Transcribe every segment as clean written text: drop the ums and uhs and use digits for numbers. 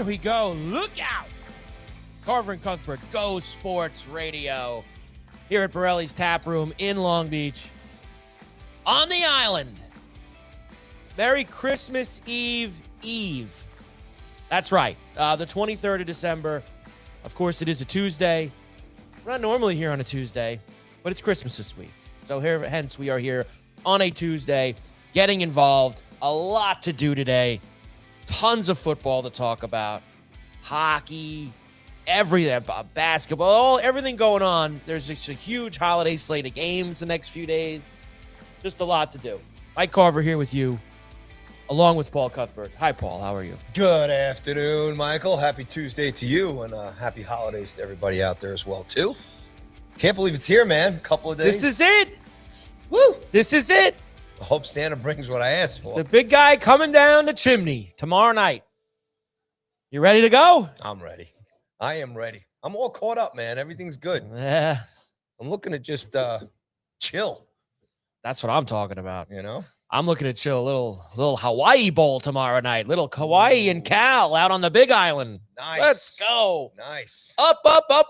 Here we go. Look out. Carver and Cuthbert, Go Sports Radio. Here at Borrelli's Tap Room in Long Beach. On the island. Merry Christmas Eve. That's right. The 23rd of December. Of course, it is a Tuesday. We're not normally here on a Tuesday, but it's Christmas this week. So hence we are here on a Tuesday, getting involved. A lot to do today. Tons of football to talk about. Hockey, everything, basketball, everything going on. There's just a huge holiday slate of games the next few days. Just a lot to do. Mike Carver here with you, along with Paul Cuthbert. Hi, Paul. How are you? Good afternoon, Michael. Happy Tuesday to you, and happy holidays to everybody out there as well, too. Can't believe it's here, man. A couple of days. This is it. Woo! This is it. I hope Santa brings what I asked for. The big guy coming down the chimney tomorrow night. You ready to go? I'm ready. I am ready. I'm all caught up, man. Everything's good. Yeah. I'm looking to just chill. That's what I'm talking about. You know? I'm looking to chill a little Hawaii Bowl tomorrow night. Little Hawaii and Cal out on the Big Island. Nice. Let's go. Nice. Up,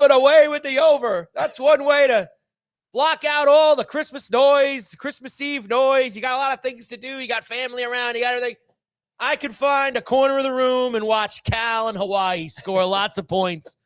and away with the over. That's one way to block out all the Christmas noise, Christmas Eve noise. You got a lot of things to do. You got family around. You got everything. I could find a corner of the room and watch Cal and Hawaii score lots of points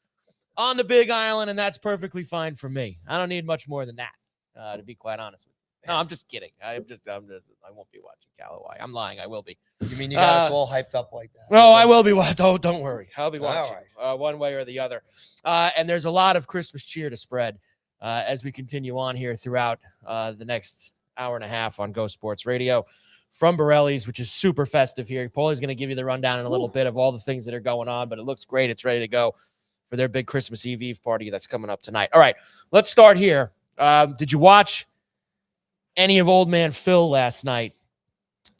on the Big Island, and that's perfectly fine for me. I don't need much more than that, to be quite honest with you. No, I'm just kidding. I won't be watching Cal Hawaii. I'm lying. I will be. You mean you got us all hyped up like that? No, I will be. Don't worry. I'll be watching right. One way or the other. And there's a lot of Christmas cheer to spread as we continue on here throughout the next hour and a half on Go Sports Radio from Borrelli's, which is super festive here. Paulie's going to give you the rundown in a little bit of all the things that are going on, but it looks great. It's ready to go for their big Christmas Eve party that's coming up tonight. All right, let's start here. Did you watch any of Old Man Phil last night?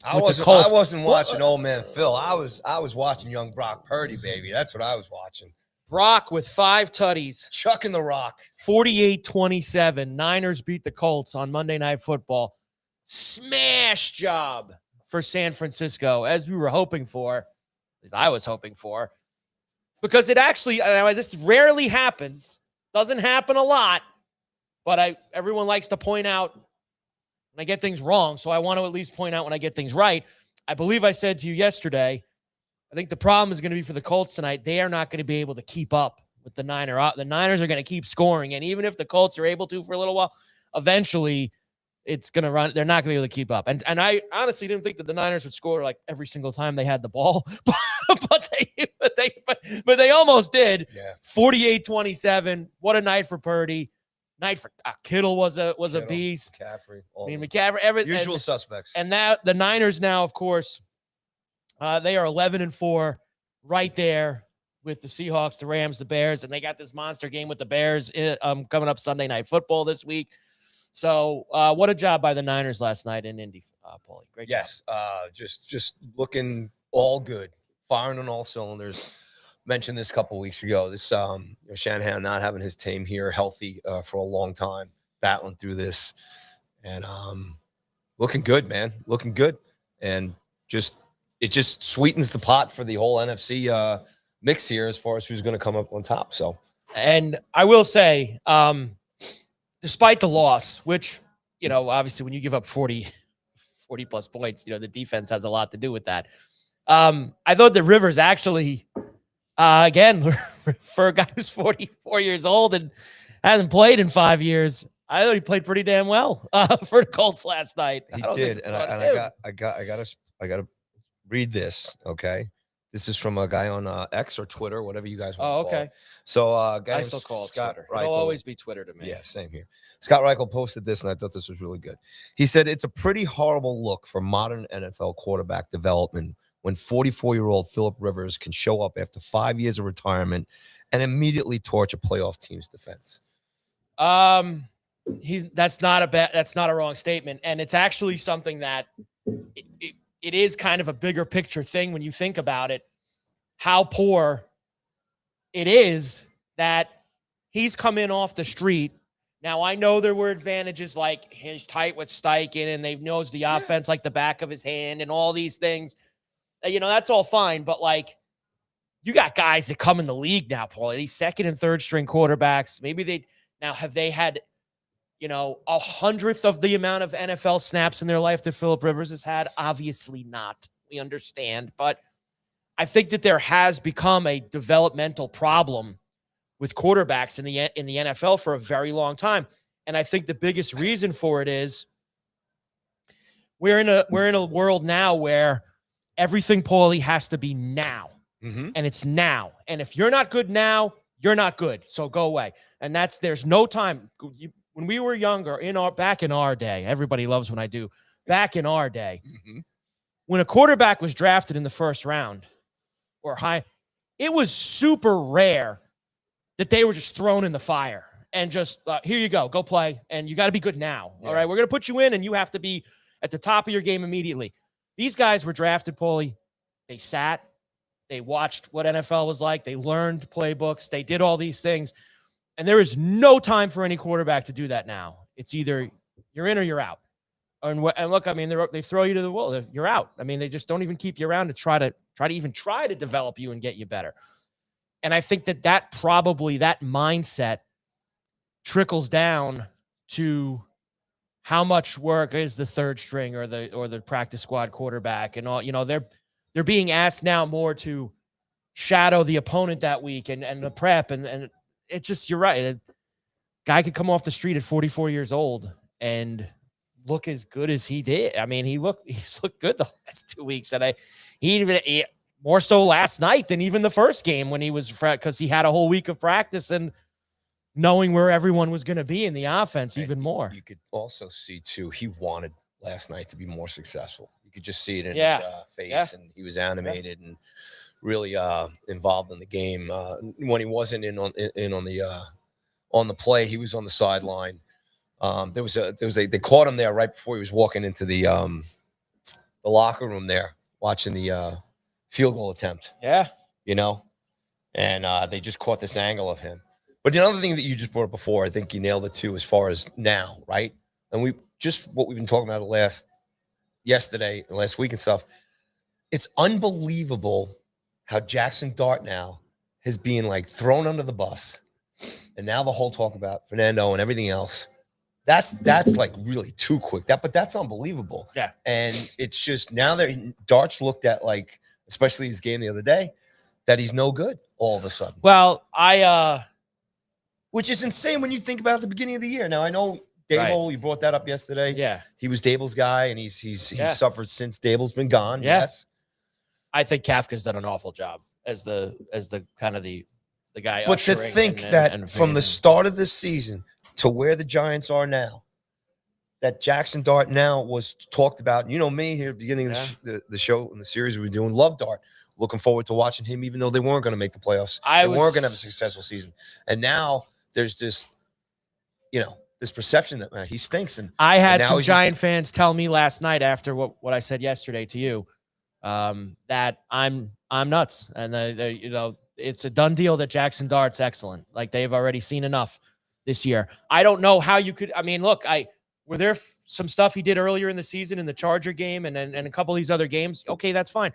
I wasn't watching Old Man Phil. I was watching young Brock Purdy, baby. That's what I was watching. Brock with 5 tutties. Chucking the rock. 48-27. Niners beat the Colts on Monday Night Football. Smash job for San Francisco, as we were hoping for, at least I was hoping for, because it actually, this rarely happens, doesn't happen a lot, but everyone likes to point out when I get things wrong, so I want to at least point out when I get things right. I believe I said to you yesterday, I think the problem is going to be for the Colts tonight. They are not going to be able to keep up with the Niners. The Niners are going to keep scoring, and even if the Colts are able to for a little while, eventually it's going to run. They're not going to be able to keep up. And I honestly didn't think that the Niners would score like every single time they had the ball, but they almost did. Yeah. 48-27. What a night for Purdy. Night for Kittle was a beast. McCaffrey, everything. Usual suspects. And now the Niners now, of course, they are 11-4, right there with the Seahawks, the Rams, the Bears, and they got this monster game with the Bears coming up Sunday Night Football this week. So, what a job by the Niners last night in Indy, Paulie. Great job. Yes, just looking all good, firing on all cylinders. Mentioned this a couple weeks ago. This Shanahan not having his team here healthy for a long time, battling through this, and looking good, man. Looking good, and it just sweetens the pot for the whole NFC mix here as far as who's going to come up on top. So, and I will say, despite the loss, which, obviously when you give up 40 plus points, the defense has a lot to do with that. I thought that Rivers actually, again, for a guy who's 44 years old and hasn't played in 5 years, I thought he played pretty damn well for the Colts last night. He did, and I gotta read this. Okay, this is from a guy on X or Twitter, whatever you guys want. Oh, to call okay. it. So, guy I still call it Scott Twitter. Reichel. It'll always be Twitter to me. Yeah, same here. Scott Reichel posted this, and I thought this was really good. He said, "It's a pretty horrible look for modern NFL quarterback development when 44-year-old Phillip Rivers can show up after 5 years of retirement and immediately torch a playoff team's defense." That's not a wrong statement, and it's actually something that it is kind of a bigger picture thing when you think about it. How poor it is that he's come in off the street. Now, I know there were advantages like he's tight with Steichen and they knows the offense like the back of his hand and all these things. That's all fine, but you got guys that come in the league now, Paul, these second and third string quarterbacks. Maybe have they had, 100th of the amount of NFL snaps in their life that Phillip Rivers has had? Obviously not. We understand. But I think that there has become a developmental problem with quarterbacks in the NFL for a very long time. And I think the biggest reason for it is we're in a world now where everything, Paulie, has to be now. Mm-hmm. And it's now. And if you're not good now, you're not good. So go away. And there's no time. When we were younger, back in our day, everybody loves when I do, back in our day, when a quarterback was drafted in the first round or high, it was super rare that they were just thrown in the fire and just, here you go play. And you got to be good now. Yeah. All right, we're going to put you in and you have to be at the top of your game immediately. These guys were drafted, Paulie. They sat. They watched what NFL was like. They learned playbooks. They did all these things. And there is no time for any quarterback to do that now. It's either you're in or you're out. And look, I mean, they throw you to the wall. You're out. I mean, they just don't even keep you around to try to develop you and get you better. And I think that mindset trickles down to how much work is the third string or the practice squad quarterback and all. They're being asked now more to shadow the opponent that week and the prep and it's just, you're right. A guy could come off the street at 44 years old and look as good as he did. I mean, he's looked good the last 2 weeks, and he more so last night than even the first game when he was, because he had a whole week of practice and knowing where everyone was going to be in the offense even more. You could also see too, he wanted last night to be more successful. You could just see it in his face, and he was animated and really involved in the game. When he wasn't in on the play, he was on the sideline. They caught him there right before he was walking into the locker room there, watching the field goal attempt. Yeah, and they just caught this angle of him. But another thing that you just brought up before, I think you nailed it too, as far as now, right? And what we've been talking about last week and stuff. It's unbelievable how Jackson Dart now is being like thrown under the bus, and now the whole talk about Fernando and everything else. That's like really too quick. But that's unbelievable. Yeah, and it's just now that Dart's looked at, like, especially his game the other day, that he's no good all of a sudden. Well, which is insane when you think about the beginning of the year. Now I know Dable, you brought that up yesterday. Yeah, he was Dable's guy, and he's suffered since Dable's been gone. Yeah. Yes, I think Kafka's done an awful job as the kind of the guy. But to think that from the start of this season to where the Giants are now, that Jackson Dart now was talked about. You know me here at the beginning of the show and the series we were doing. Love Dart. Looking forward to watching him, even though they weren't going to make the playoffs. They weren't going to have a successful season. And now there's this, this perception that he stinks. And I had some Giant fans tell me last night after what I said yesterday to you, that I'm nuts. And it's a done deal that Jackson Dart's excellent. Like, they've already seen enough this year. I don't know how you could. I mean, look, were there some stuff he did earlier in the season in the Charger game and a couple of these other games? Okay, that's fine.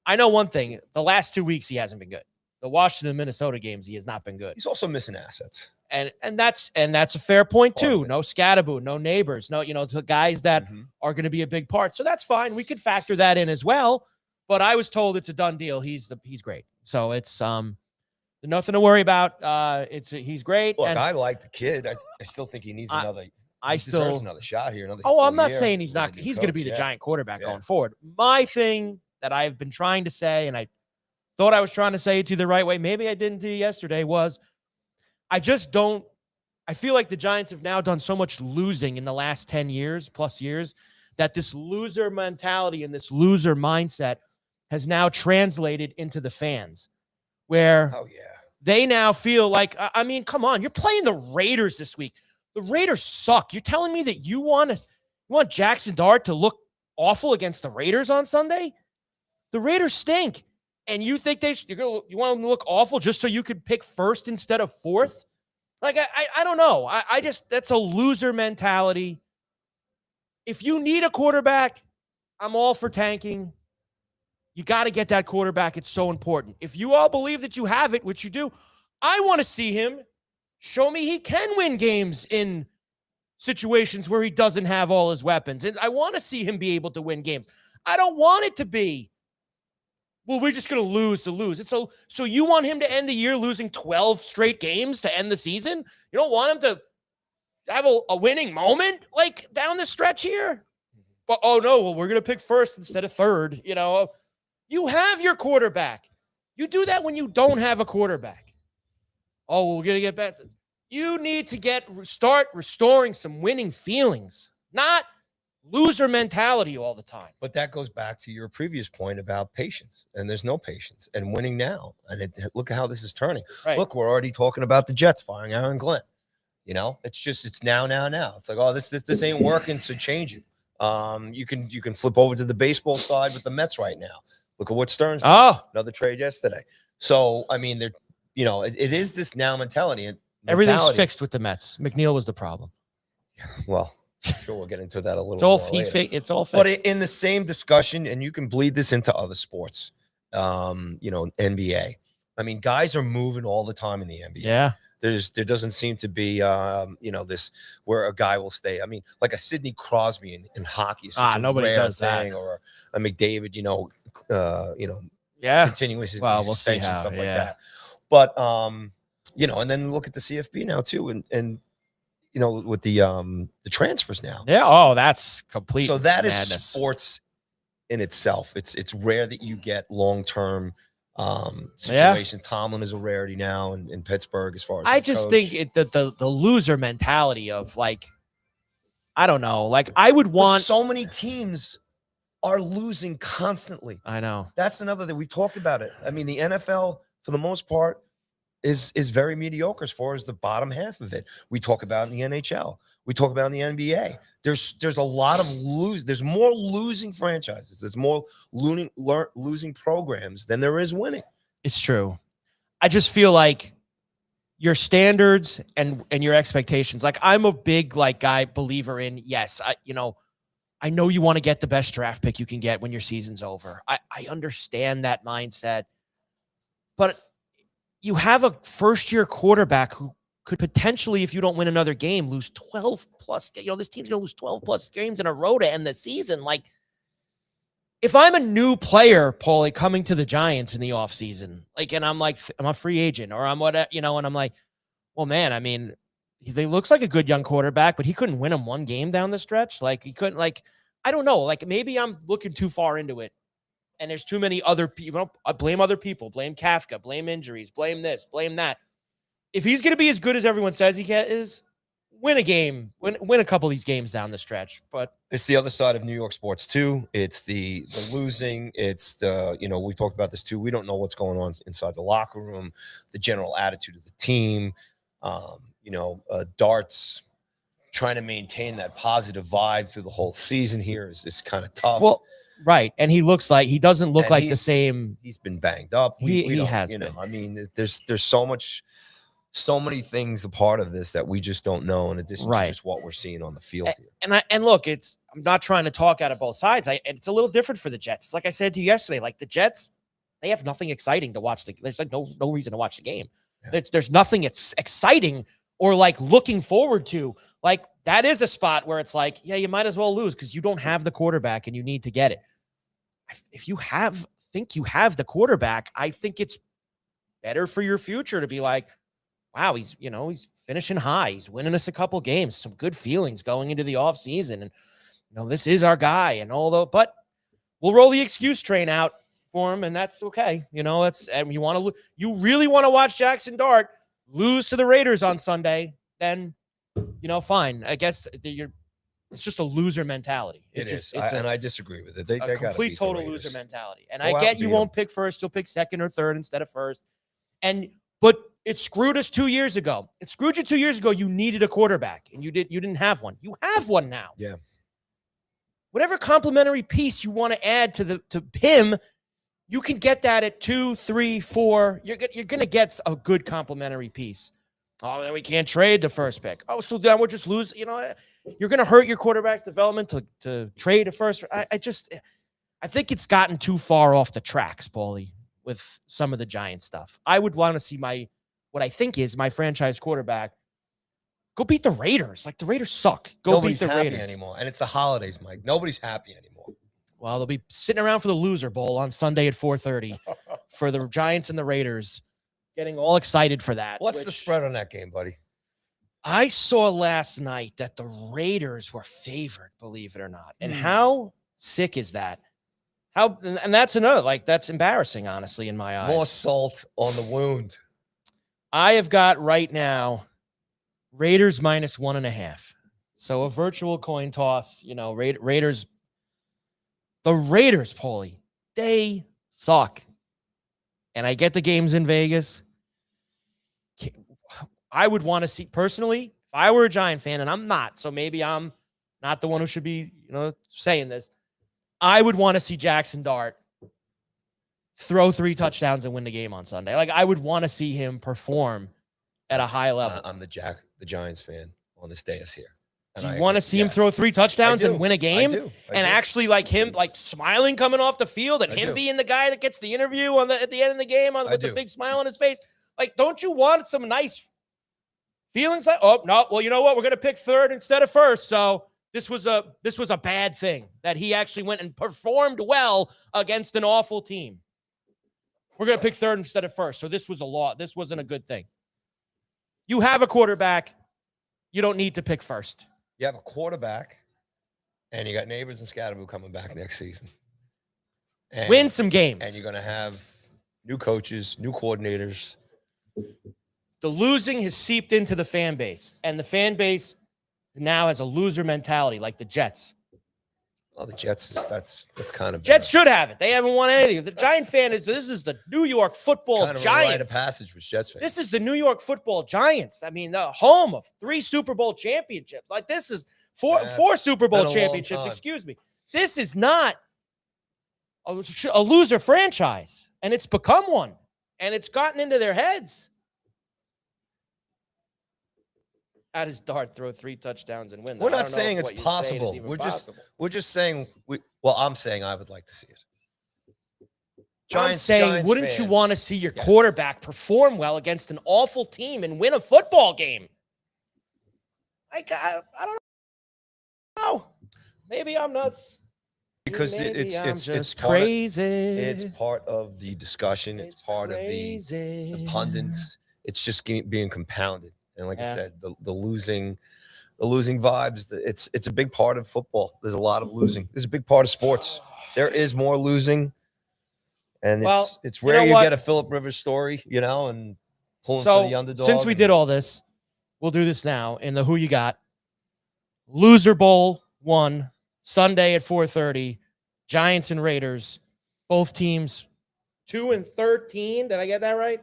I know one thing: the last 2 weeks he hasn't been good. The Washington, Minnesota games, he has not been good. He's also missing assets, and that's a fair point too. No Scatterbo, no Neighbors, no the guys that are going to be a big part. So that's fine. We could factor that in as well. But I was told it's a done deal. He's great. So it's nothing to worry about. He's great. Look, I like the kid. I still think he needs another. He deserves another shot here. I'm not saying he's not. He's going to be the Giant quarterback going forward. My thing that I've been trying to say, and I thought I was trying to say it to you the right way, maybe I didn't to you yesterday, was I feel like the Giants have now done so much losing in the last 10 years, plus years, that this loser mentality and this loser mindset has now translated into the fans, where they now feel like, I mean, come on, you're playing the Raiders this week. The Raiders suck. You're telling me that you want Jackson Dart to look awful against the Raiders on Sunday? The Raiders stink. And you think you want them to look awful just so you could pick first instead of fourth? Like, I don't know. I just, that's a loser mentality. If you need a quarterback, I'm all for tanking. You got to get that quarterback. It's so important. If you all believe that you have it, which you do, I want to see him show me he can win games in situations where he doesn't have all his weapons. And I want to see him be able to win games. I don't want it to be, well, we're just going to lose to lose. It's so you want him to end the year losing 12 straight games to end the season? You don't want him to have a winning moment like down the stretch here? But, oh, no, well, we're going to pick first instead of third. You know, you have your quarterback. You do that when you don't have a quarterback. Oh, we're going to get back. You need to start restoring some winning feelings, not loser mentality all the time. But that goes back to your previous point about patience, and there's no patience and winning now. And look at how this is turning. Right. Look, we're already talking about the Jets firing Aaron Glenn. You know, it's now. It's like, oh, this ain't working, so change it. You can flip over to the baseball side with the Mets right now. Look at what Stearns did. Oh, Another trade yesterday. So I mean, it is this now mentality. And everything's fixed with the Mets. McNeil was the problem. Well, I'm sure we'll get into that a little. It's all fixed. But in the same discussion, and you can bleed this into other sports, NBA. I mean, guys are moving all the time in the NBA. Yeah. There doesn't seem to be, this where a guy will stay. I mean, like a Sidney Crosby in hockey is such a nobody rare does thing, that. or a McDavid, Yeah. continuing his Well, we'll see extension, how, stuff like yeah. that. But and then look at the CFB now too, and with the transfers now. Yeah. Oh, that's complete. So that madness. is sports in itself. It's rare that you get long-term situation. Yeah. Tomlin is a rarity now in Pittsburgh as far as I just think the loser mentality of like, I don't know, like I would want. But so many teams are losing constantly. I know. That's another thing. We talked about it. I mean, the NFL for the most part is very mediocre as far as the bottom half of it. We talk about in the NHL. We talk about in the NBA. There's a lot of there's more losing franchises. There's more losing programs than there is winning. It's true. I just feel like your standards and your expectations. Like I'm a big believer in, yes, I know you want to get the best draft pick you can get when your season's over. I understand that mindset. But you have a first-year quarterback who could potentially, if you don't win another game, lose 12 plus. This team's going to lose 12 plus games in a row to end the season. Like, if I'm a new player, Paulie, coming to the Giants in the offseason, and I'm like, I'm a free agent or I'm whatever, and I'm like, well, man, I mean, he looks like a good young quarterback, but he couldn't win him one game down the stretch. Like, he couldn't, I don't know. Like, maybe I'm looking too far into it. And there's too many other people. I blame other people. Blame Kafka. Blame injuries. Blame this. Blame that. If he's going to be as good as everyone says he is, win a game. Win a couple of these games down the stretch. But it's the other side of New York sports too. It's the losing. It's the we talked about this too. We don't know what's going on inside the locker room. The general attitude of the team. Darts trying to maintain that positive vibe through the whole season here is kind of tough. Well, right, and he doesn't look like the same. He's been banged up. He has been. I mean, there's so many things a part of this that we just don't know. In addition to just what we're seeing on the field here. And look, I'm not trying to talk out of both sides. It's a little different for the Jets. It's like I said to you yesterday. Like the Jets, they have nothing exciting to watch. There's no reason to watch the game. Yeah. There's nothing it's exciting or looking forward to. Like that is a spot where it's like, yeah, you might as well lose because you don't have the quarterback and you need to get it. If you think you have the quarterback, I think it's better for your future to be like, wow, he's finishing high. He's winning us a couple games, some good feelings going into the offseason. And, this is our guy and but we'll roll the excuse train out for him. And that's okay. And you really want to watch Jackson Dart lose to the Raiders on Sunday, then, fine. I guess it's just a loser mentality. And I disagree with it. They a complete total loser mentality. And I get you won't pick first. You'll pick second or third instead of first. But it screwed us 2 years ago. It screwed you 2 years ago. You needed a quarterback and you didn't have one. You have one now. Yeah. Whatever complimentary piece you want to add to him, you can get that at 2, 3, 4. You're going to get a good complimentary piece. Oh, then we can't trade the first pick. Oh, so then we'll just lose. You're going to hurt your quarterback's development to trade a first. I think it's gotten too far off the tracks, Paulie, with some of the Giant stuff. I would want to see what I think is my franchise quarterback go beat the Raiders. Like, the Raiders suck. Nobody's beat the happy Raiders anymore. And it's the holidays, Mike. Nobody's happy anymore. Well, they'll be sitting around for the Loser Bowl on Sunday at 4:30 for the Giants and the Raiders. Getting all excited for that. What's the spread on that game, buddy? I saw last night that the Raiders were favored, believe it or not. And how sick is that? And that's another, like, that's embarrassing, honestly, in my eyes. More salt on the wound. I have got right now Raiders -1.5. So a virtual coin toss, Raiders. The Raiders, Paulie, they suck. And I get the games in Vegas. I would want to see, personally, if I were a Giant fan, and I'm not, so maybe I'm not the one who should be, saying this. I would want to see Jackson Dart throw 3 touchdowns and win the game on Sunday. Like, I would want to see him perform at a high level. I'm the Giants fan on this dais here. Do you want to see him throw 3 touchdowns and win a game? I do. Actually, like, him, like, smiling coming off the field and him being the guy that gets the interview at the end of the game with the big smile on his face? Like, don't you want some nice feelings? Like, oh, no, well, you know what? We're going to pick third instead of first. So this was a bad thing that he actually went and performed well against an awful team. We're going to pick third instead of first. So this was a law. This wasn't a good thing. You have a quarterback. You don't need to pick first. You have a quarterback, and you got Neighbors and Scatterboo coming back next season. And, win some games. And you're going to have new coaches, new coordinators. The losing has seeped into the fan base, and the fan base now has a loser mentality, like the Jets. Well, the Jets, that's kind of Jets should have it. They haven't won anything. The Giant fan this is the New York Football kind of Giants. a rite of passage for Jets fans. This is the New York Football Giants. I mean, the home of 3 Super Bowl championships. Like, this is four Super Bowl championships. Excuse me. This is not a loser franchise, and it's become one, and it's gotten into their heads. How does Dart throw 3 touchdowns and win? We're not saying it's possible. We're just saying I'm saying I would like to see it. Giants wouldn't you want to see your quarterback perform well against an awful team and win a football game? I don't know. Maybe I'm nuts. Because it's crazy. It's part of the discussion. It's part of the pundits. It's just being compounded. And like I said, the losing vibes, it's a big part of football. There's a lot of losing. There's a big part of sports. There is more losing. And it's rare you get a Phillip Rivers story, and pulling for the underdog. Since we did all this, we'll do this now in the Who You Got. Loser Bowl 1, Sunday at 4:30. Giants and Raiders. Both teams 2-13. Did I get that right?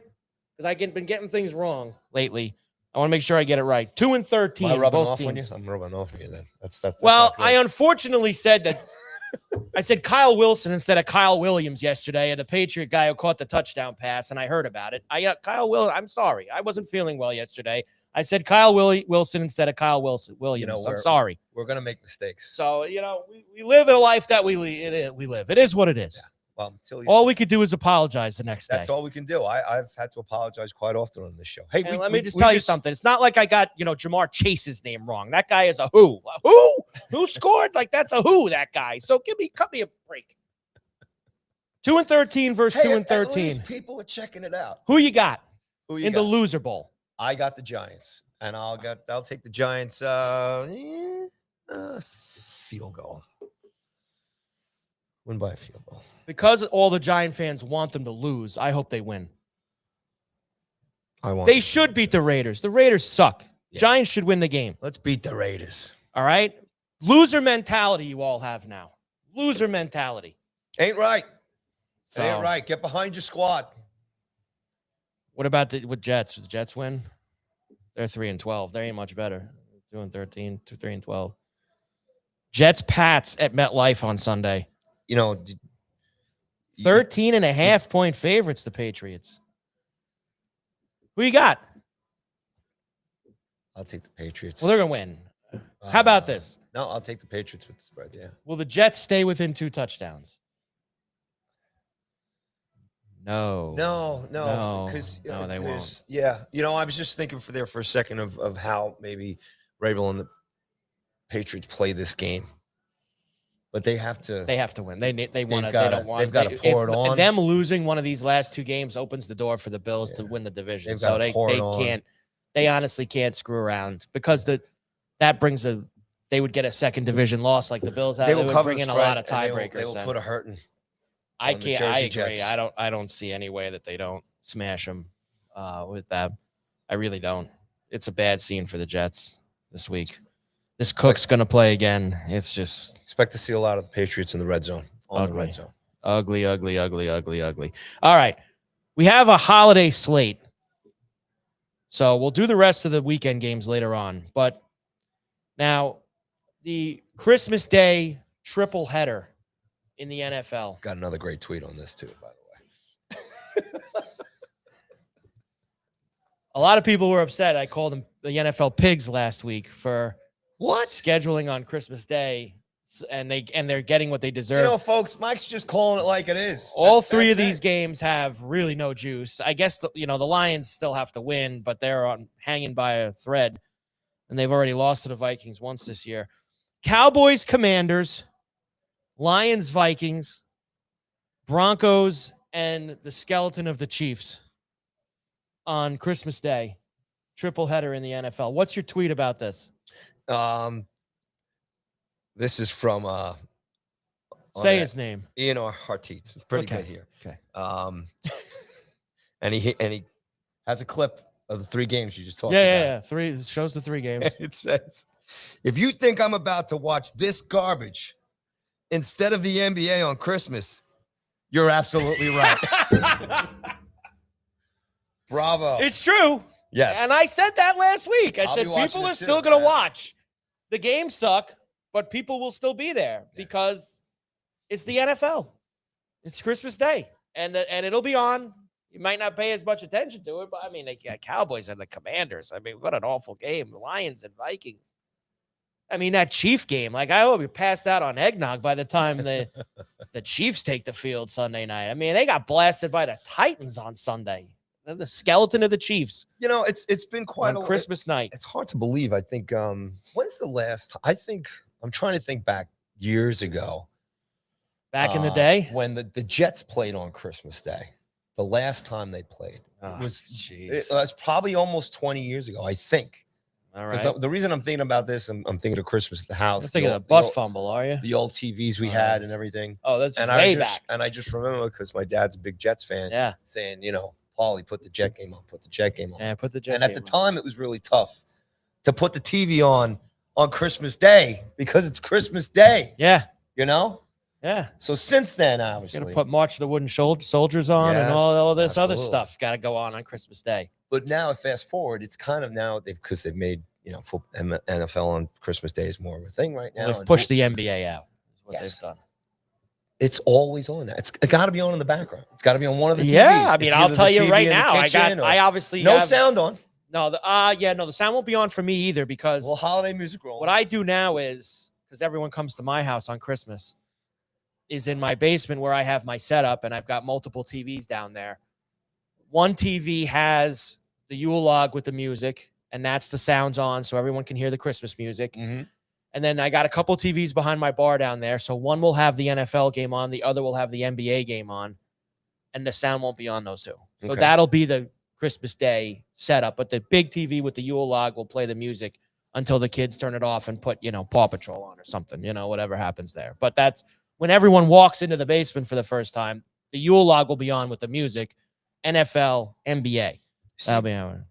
Because I've been getting things wrong lately. I want to make sure I get it right. 2-13. Am I rubbing both off teams. on you? I'm rubbing off on you then. That's well, I unfortunately said that. I said Kyle Wilson instead of Kyle Williams yesterday, and the Patriot guy who caught the touchdown pass, and I heard about it. I'm sorry. I wasn't feeling well yesterday. I said Kyle Wilson instead of Kyle Williams. I'm sorry. We're going to make mistakes. So, we live in a life that we live. It is what it is. Yeah. Well, all we could do is apologize the next day. That's all we can do. I've had to apologize quite often on this show. Hey, let me just tell you something. It's not like I got, Jamar Chase's name wrong. That guy is a who. A who? Who scored? Like, that's a who, that guy. So cut me a break. 2-13 versus 2-13. At least people are checking it out. Who you got in the Loser Bowl? I got the Giants, and I'll take the Giants field goal. Win by a field goal. Because all the Giant fans want them to lose, I hope they win. They should beat the Raiders. The Raiders suck. Yeah. Giants should win the game. Let's beat the Raiders. All right? Loser mentality you all have now. Loser mentality. Ain't right. Ain't right. Get behind your squad. What about the Jets? Would the Jets win? They're 3-12. They ain't much better. 2-13, 3-12. Jets Pats at MetLife on Sunday. 13.5-point favorites, the Patriots. Who you got? I'll take the Patriots. Well, they're going to win. How about this? No, I'll take the Patriots with the spread, yeah. Will the Jets stay within 2 touchdowns? No, No, because they won't. Yeah, I was just thinking for a second of how maybe Rabel and the Patriots play this game, but they have to. They have to win. They want to. They gotta- don't want. they've gotta pour it on. Them losing one of these last 2 games opens the door for the Bills to win the division. They've So gotta pour it on. can't. They honestly can't screw around because that brings a. They would get a second division loss like the Bills have. They They will would cover bring the in a spread, lot of and tiebreakers. They will put a hurting. I on the can't. I Jersey agree. Jets. I don't see any way that they don't smash them with that. I really don't. It's a bad scene for the Jets this week. This Cook's going to play again. It's just Expect to see a lot of the Patriots in the red zone. On the Ugly. red zone. ugly, ugly, ugly, ugly, ugly. All right. We have a holiday slate. So we'll do the rest of the weekend games later on. But now the Christmas Day triple header in the NFL. Got another great tweet on this too, by the way. A lot of people were upset. I called them the NFL pigs last week for What? scheduling on Christmas Day, and they're getting what they deserve. Folks, Mike's just calling it like it is. All 3 of That's these it. games have really no juice. I guess the Lions still have to win, but they're hanging by a thread, and they've already lost to the Vikings once this year. Cowboys, Commanders, Lions, Vikings, Broncos, and the skeleton of the Chiefs on Christmas Day. Triple header in the NFL. What's your tweet about this? This is from Say his name. Ian Hartitz. Pretty Okay. good here. Okay. And he has a clip of the 3 games you just talked about. Yeah. 3 shows the 3 games. It says, if you think I'm about to watch this garbage instead of the NBA on Christmas, you're absolutely right. Bravo. It's true. Yes. And I said that last week. I I'll said be watching people it are too, still going to man. watch. The games suck, but people will still be there because it's the NFL. It's Christmas Day, and it'll be on. You might not pay as much attention to it, but I mean, the Cowboys and the Commanders. I mean, what an awful game. The Lions and Vikings. I mean, that Chief game, like I hope you passed out on eggnog by the time the Chiefs take the field Sunday night. I mean, they got blasted by the Titans on Sunday. The skeleton of the Chiefs. It's been quite on Christmas night. It's hard to believe. I think when's the last I think I'm trying to think back years ago. Back in the day? When the Jets played on Christmas Day. The last time they played. Oh, it was probably almost 20 years ago, I think. All right. Because the reason I'm thinking about this, I'm thinking of Christmas at the house. You're thinking of the butt fumble, are you? The old TVs we had and everything. Oh, that's and way back. And I just remember because my dad's a big Jets fan. Yeah. Saying, Paulie, put the Jet game on. Put the Jet game on. Yeah, put the Jet And game at the on. time, it was really tough to put the TV on Christmas Day because it's Christmas Day. Yeah. Yeah. So since then, You're obviously. going to put March of the Wooden Soldiers on and all this other absolutely. stuff got to go on Christmas Day. But now, fast forward, it's kind of now because they've made NFL on Christmas Day is more of a thing right now. They've pushed the NBA out. Is what Yes. they've done. It's always on. It's got to be on in the background. It's got to be on one of the TVs. Yeah, I mean, It's I'll either tell the you TV right in the now. kitchen or- I obviously no have, sound on. No, the sound won't be on for me either because Well, holiday music rolling. what I do now is because everyone comes to my house on Christmas is in my basement where I have my setup and I've got multiple TVs down there. One TV has the Yule log with the music, and that's the sounds on so everyone can hear the Christmas music. Mm-hmm. And then I got a couple TVs behind my bar down there. So one will have the NFL game on, the other will have the NBA game on, and the sound won't be on those 2. So Okay. that'll be the Christmas Day setup. But the big TV with the Yule log will play the music until the kids turn it off and put, Paw Patrol on or something, whatever happens there. But that's when everyone walks into the basement for the first time, the Yule log will be on with the music, NFL, NBA. That'll be on.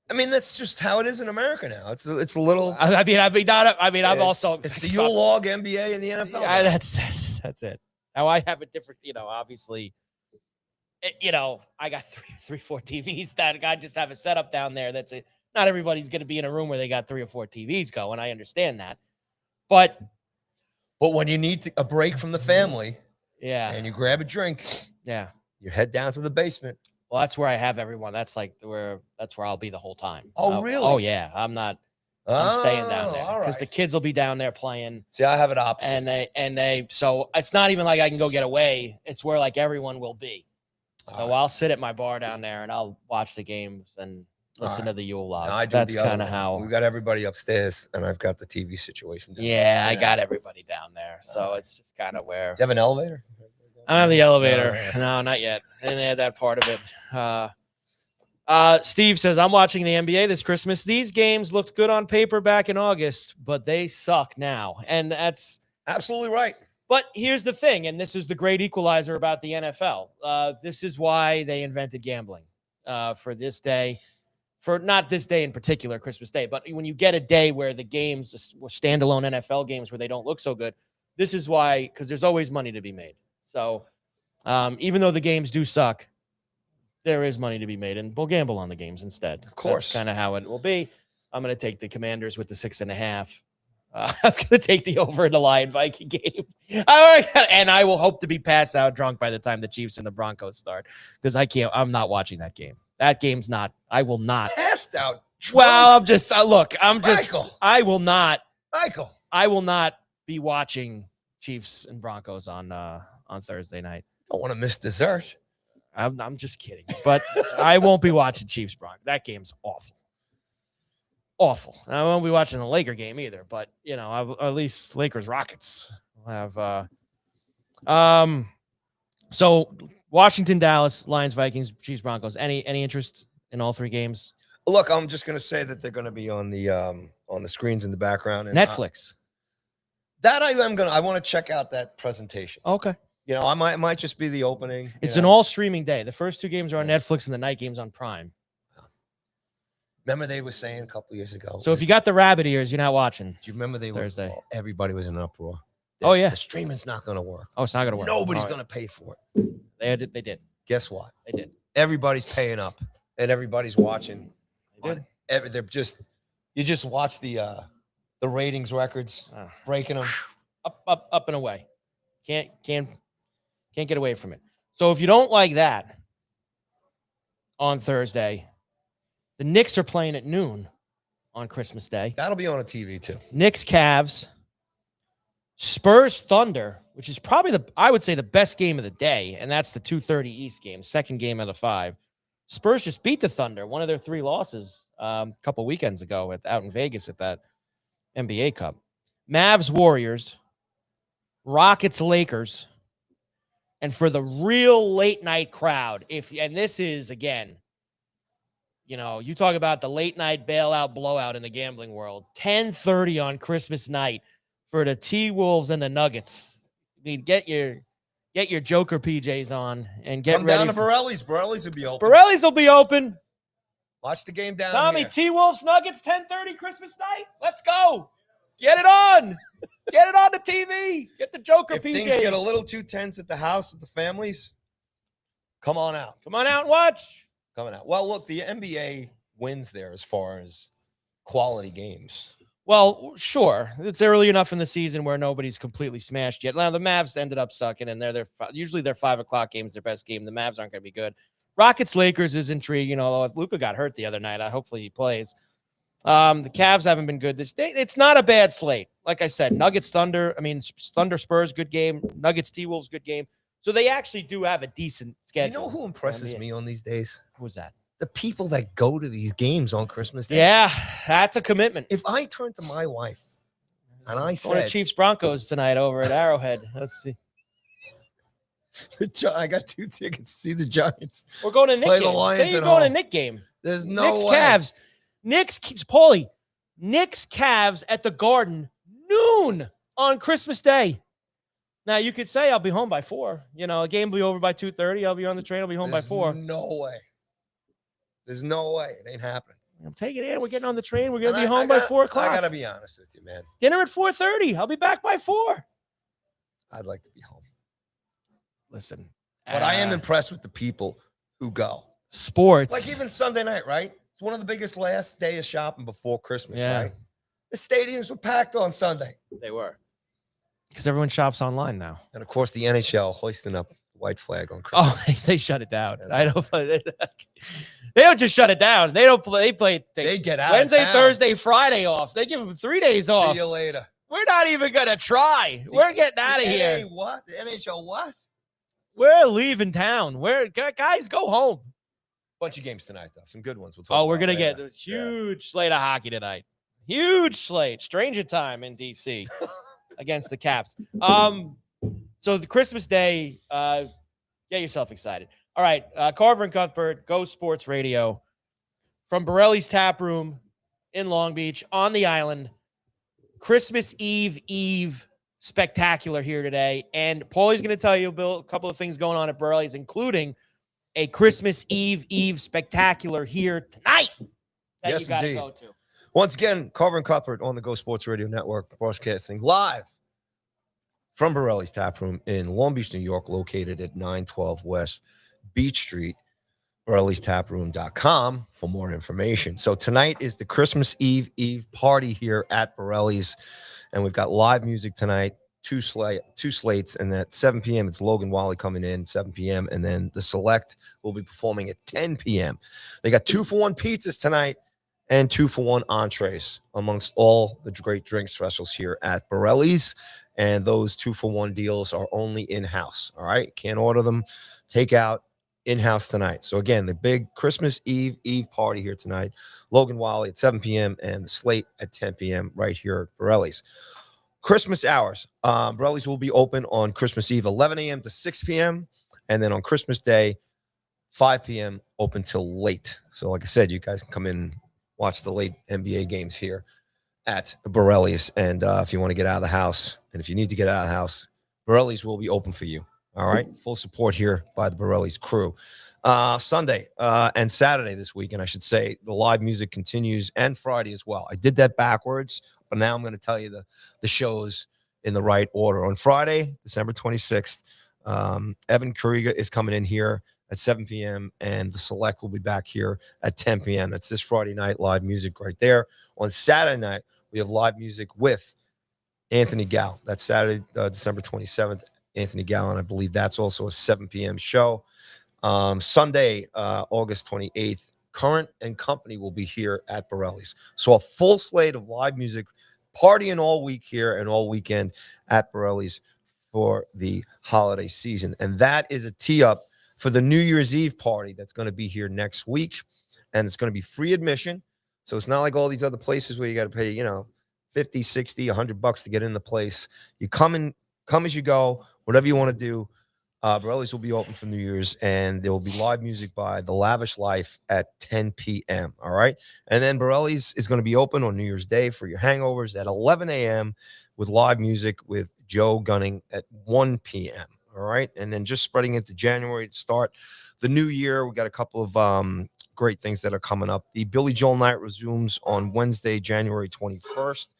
I mean, that's just how it is in America now. It's a little. I'm also. It's the Yule log, NBA, and the NFL. Yeah, that's it. Now I have a different, obviously, I got three, 4 TVs that I just have a setup down there. That's it. Not everybody's going to be in a room where they got 3 or 4 TVs going. I understand that, but when you need a break from the family, yeah, and you grab a drink, yeah, you head down to the basement. well, that's where I have everyone. That's where I'll be the whole time. Oh, really? Oh, yeah. I'm staying down there because the kids will be down there playing. See, I have it opposite. And so it's not even like I can go get away. It's where like everyone will be. So I'll sit at my bar down there and I'll watch the games and listen to the Yule log. No, That's kind of how we got everybody upstairs, and I've got the TV situation down there. I got everybody down there. So it's just kind of where. Do you have an elevator? I don't have the elevator. No, not yet. I didn't add that part of it. Steve says, I'm watching the NBA this Christmas. These games looked good on paper back in August, but they suck now. And that's absolutely right. But here's the thing, and this is the great equalizer about the NFL. This is why they invented gambling for this day. For not this day in particular, Christmas Day, but when you get a day where the games were standalone NFL games where they don't look so good, this is why, because there's always money to be made. So even though the games do suck, there is money to be made, and we'll gamble on the games instead. Of course. That's kind of how it will be. I'm going to take the Commanders with the 6.5. I'm going to take the over in the Lion-Viking game. And I will hope to be passed out drunk by the time the Chiefs and the Broncos start, because I'm not watching that game. That game's not. I will not. Passed out drunk? Well, I'm just, Michael. I will not. Michael. I will not be watching Chiefs and Broncos on Thursday night. Don't want to miss dessert. I'm just kidding. But I won't be watching Chiefs Broncos. That game's awful. Awful. I won't be watching the Laker game either, but at least Lakers Rockets will have so Washington, Dallas, Lions, Vikings, Chiefs, Broncos. Any interest in all three games? Look, I'm just gonna say that they're gonna be on the screens in the background. And Netflix. I want to check out that presentation. Okay. I might just be the opening. It's an all streaming day. The first two games are on Netflix and the night game's on Prime. Remember they were saying a couple years ago. So if you got the rabbit ears, you're not watching. Do you remember Thursday? Everybody was in an uproar. Oh yeah. The streaming's not going to work. Oh, it's not going to work. Nobody's going to pay for it. They did. Guess what? They did. Everybody's paying up, and everybody's watching. They did. You just watch the ratings records, breaking them up and away. Can't get away from it. So if you don't like that on Thursday, the Knicks are playing at noon on Christmas Day. That'll be on a TV too. Knicks, Cavs, Spurs, Thunder, which is probably I would say the best game of the day, and that's the 2:30 East game, second game out of 5. Spurs just beat the Thunder, one of their 3 losses a couple weekends ago out in Vegas at that NBA Cup. Mavs, Warriors, Rockets, Lakers, and for the real late night crowd, and this is again. You talk about the late night bailout blowout in the gambling world. 10:30 on Christmas night for the T-Wolves and the Nuggets. Get your Joker PJs on and get ready. Come down to Borrelli's. Borrelli's will be open. Borrelli's will be open. Watch the game down Tommy, here. T-Wolves, Nuggets, 10:30 Christmas night. Let's go. Get it on. Get it on the TV. Get the Joker if PJs. Things get a little too tense at the house with the families, come on out. Come on out and watch. Coming out. Well, look, the NBA wins there as far as quality games. Well, sure. It's early enough in the season where nobody's completely smashed yet. Now, the Mavs ended up sucking, and usually their 5 o'clock game is their best game. The Mavs aren't going to be good. Rockets, Lakers is intriguing, although Luka got hurt the other night. Hopefully he plays. The Cavs haven't been good this day. It's not a bad slate. Like I said, Nuggets, Thunder, Spurs, good game. Nuggets, T-Wolves, good game. So they actually do have a decent schedule. You know who impresses me on these days? Who's that? The people that go to these games on Christmas Day. Yeah, that's a commitment. If I turn to my wife and I said, going to Chiefs Broncos tonight over at Arrowhead. Let's see. I got 2 tickets to see the Giants. We're going to Nick game. Say you're going to Nick game. There's no Knicks, way. Cavs. Paulie. Knicks, Cavs at the Garden noon on Christmas Day. Now, you could say I'll be home by 4. A game will be over by 2:30. I'll be on the train. I'll be home by 4. No way. There's no way. It ain't happening. I'm taking it in. We're getting on the train. We're going to be home by 4 o'clock. I got to be honest with you, man. Dinner at 4:30. I'll be back by 4. I'd like to be home. Listen. But I am impressed with the people who go. Sports. Like even Sunday night, right? It's one of the biggest last day of shopping before Christmas, right? The stadiums were packed on Sunday. They were. Because everyone shops online now. And, of course, the NHL hoisting up the white flag on Christmas. Oh, they shut it down. They don't just shut it down. They don't play. They get out Wednesday, Thursday, Friday off. They give them 3 days off. See you later. We're not even going to try. We're getting out of here. What? The NHL what? We're leaving town. Guys, go home. Bunch of games tonight, though. Some good ones. We'll talk We're about going to later. get this huge slate of hockey tonight. Huge slate. Stranger time in D.C. against the Caps. So the Christmas Day, get yourself excited. All right, Carver and Cuthbert, Go Sports Radio from Borrelli's Tap Room in Long Beach on the island. Christmas Eve spectacular here today. And Paulie's going to tell you, Bill, a couple of things going on at Borrelli's, including a Christmas Eve spectacular here tonight that Yes, you got to indeed. go to. Once again, Carver and Cuthbert on the Go Sports Radio Network, broadcasting live from Borrelli's Tap Room in Long Beach, New York, located at 912 West Beach Street. Borrelli'sTapRoom.com for more information. So tonight is the Christmas Eve party here at Borrelli's, and we've got live music tonight, two slates, and at 7 p.m. it's Logan Wally coming in 7 p.m. and then the Select will be performing at 10 p.m. They got 2-for-1 pizzas tonight and 2-for-1 entrees amongst all the great drink specials here at Borrelli's, and those 2-for-1 deals are only in-house. All right, can't order them, take out. In-house tonight. So again, the big Christmas Eve party here tonight. Logan Wally at 7 p.m. and the slate at 10 p.m. right here at Borrelli's. Christmas hours. Borrelli's will be open on Christmas Eve, 11 a.m. to 6 p.m. And then on Christmas Day, 5 p.m. open till late. So like I said, you guys can come in and watch the late NBA games here at Borrelli's. And if you want to get out of the house, and if you need to get out of the house, Borrelli's will be open for you. All right. Full support here by the Borrelli's crew. Sunday and Saturday this weekend, I should say, the live music continues, and Friday as well. I did that backwards, but now I'm going to tell you the shows in the right order. On Friday, December 26th, Evan Kariga is coming in here at 7 p.m. and the Select will be back here at 10 p.m. That's this Friday night live music right there. On Saturday night, we have live music with Anthony Gal. That's Saturday, December 27th. Anthony Gallon, I believe that's also a 7 p.m. show. Sunday, August 28th, Current and Company will be here at Borrelli's. So a full slate of live music, partying all week here and all weekend at Borrelli's for the holiday season. And that is a tee up for the New Year's Eve party that's going to be here next week. And it's going to be free admission. So it's not like all these other places where you got to pay, 50, 60, $100 to get in the place. You come as you go. Whatever you want to do, Borrelli's will be open for New Year's, and there will be live music by The Lavish Life at 10 p.m. All right. And then Borrelli's is going to be open on New Year's Day for your hangovers at 11 a.m. with live music with Joe Gunning at 1 p.m. All right. And then just spreading into January to start the new year, we got a couple of great things that are coming up. The Billy Joel night resumes on Wednesday, January 21st.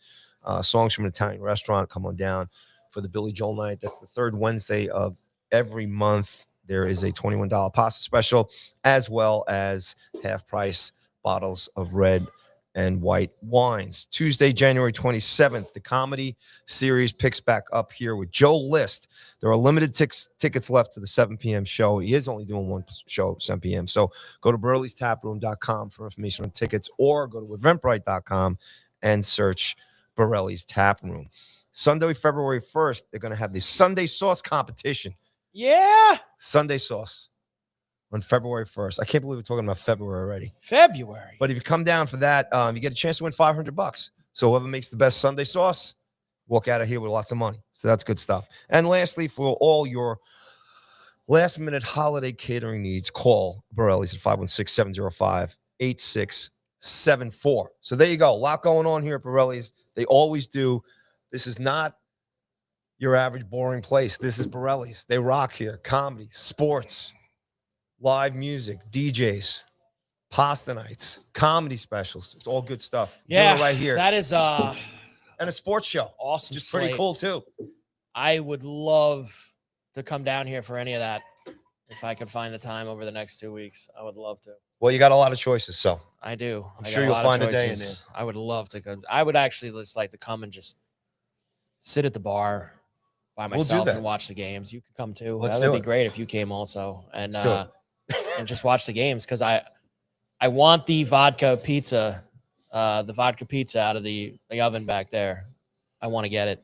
Songs from an Italian restaurant, come on down for the Billy Joel night. That's the third Wednesday of every month. There is a $21 pasta special, as well as half price bottles of red and white wines. Tuesday, January 27th, the comedy series picks back up here with Joe List. There are limited tickets left to the 7 p.m. show. He is only doing one show at 7 p.m. So go to Borrelli'sTapRoom.com for information on tickets, or go to Eventbrite.com and search Borrelli's Tap Room. Sunday, February 1st, they're going to have the Sunday Sauce competition. Yeah. Sunday Sauce on February 1st. I can't believe we're talking about February already. February. But if you come down for that, you get a chance to win $500. So whoever makes the best Sunday Sauce, walk out of here with lots of money. So that's good stuff. And lastly, for all your last-minute holiday catering needs, call Borrelli's at 516-705-8674. So there you go. A lot going on here at Borrelli's. They always do. This is not your average boring place. This is Borrelli's. They rock here. Comedy, sports, live music, DJs, pasta nights, comedy specials. It's all good stuff. Yeah, right here. That is and a sports show. Awesome. Just pretty cool too. I would love to come down here for any of that if I could find the time over the next 2 weeks. I would love to. Well, you got a lot of choices, so I do. I'm sure you'll find a day in there. I would love to go. I would actually just like to come and just sit at the bar by myself and watch the games. You could come too. That would be great if you came also, and and just watch the games, because I want the vodka pizza out of the oven back there. I want to get it,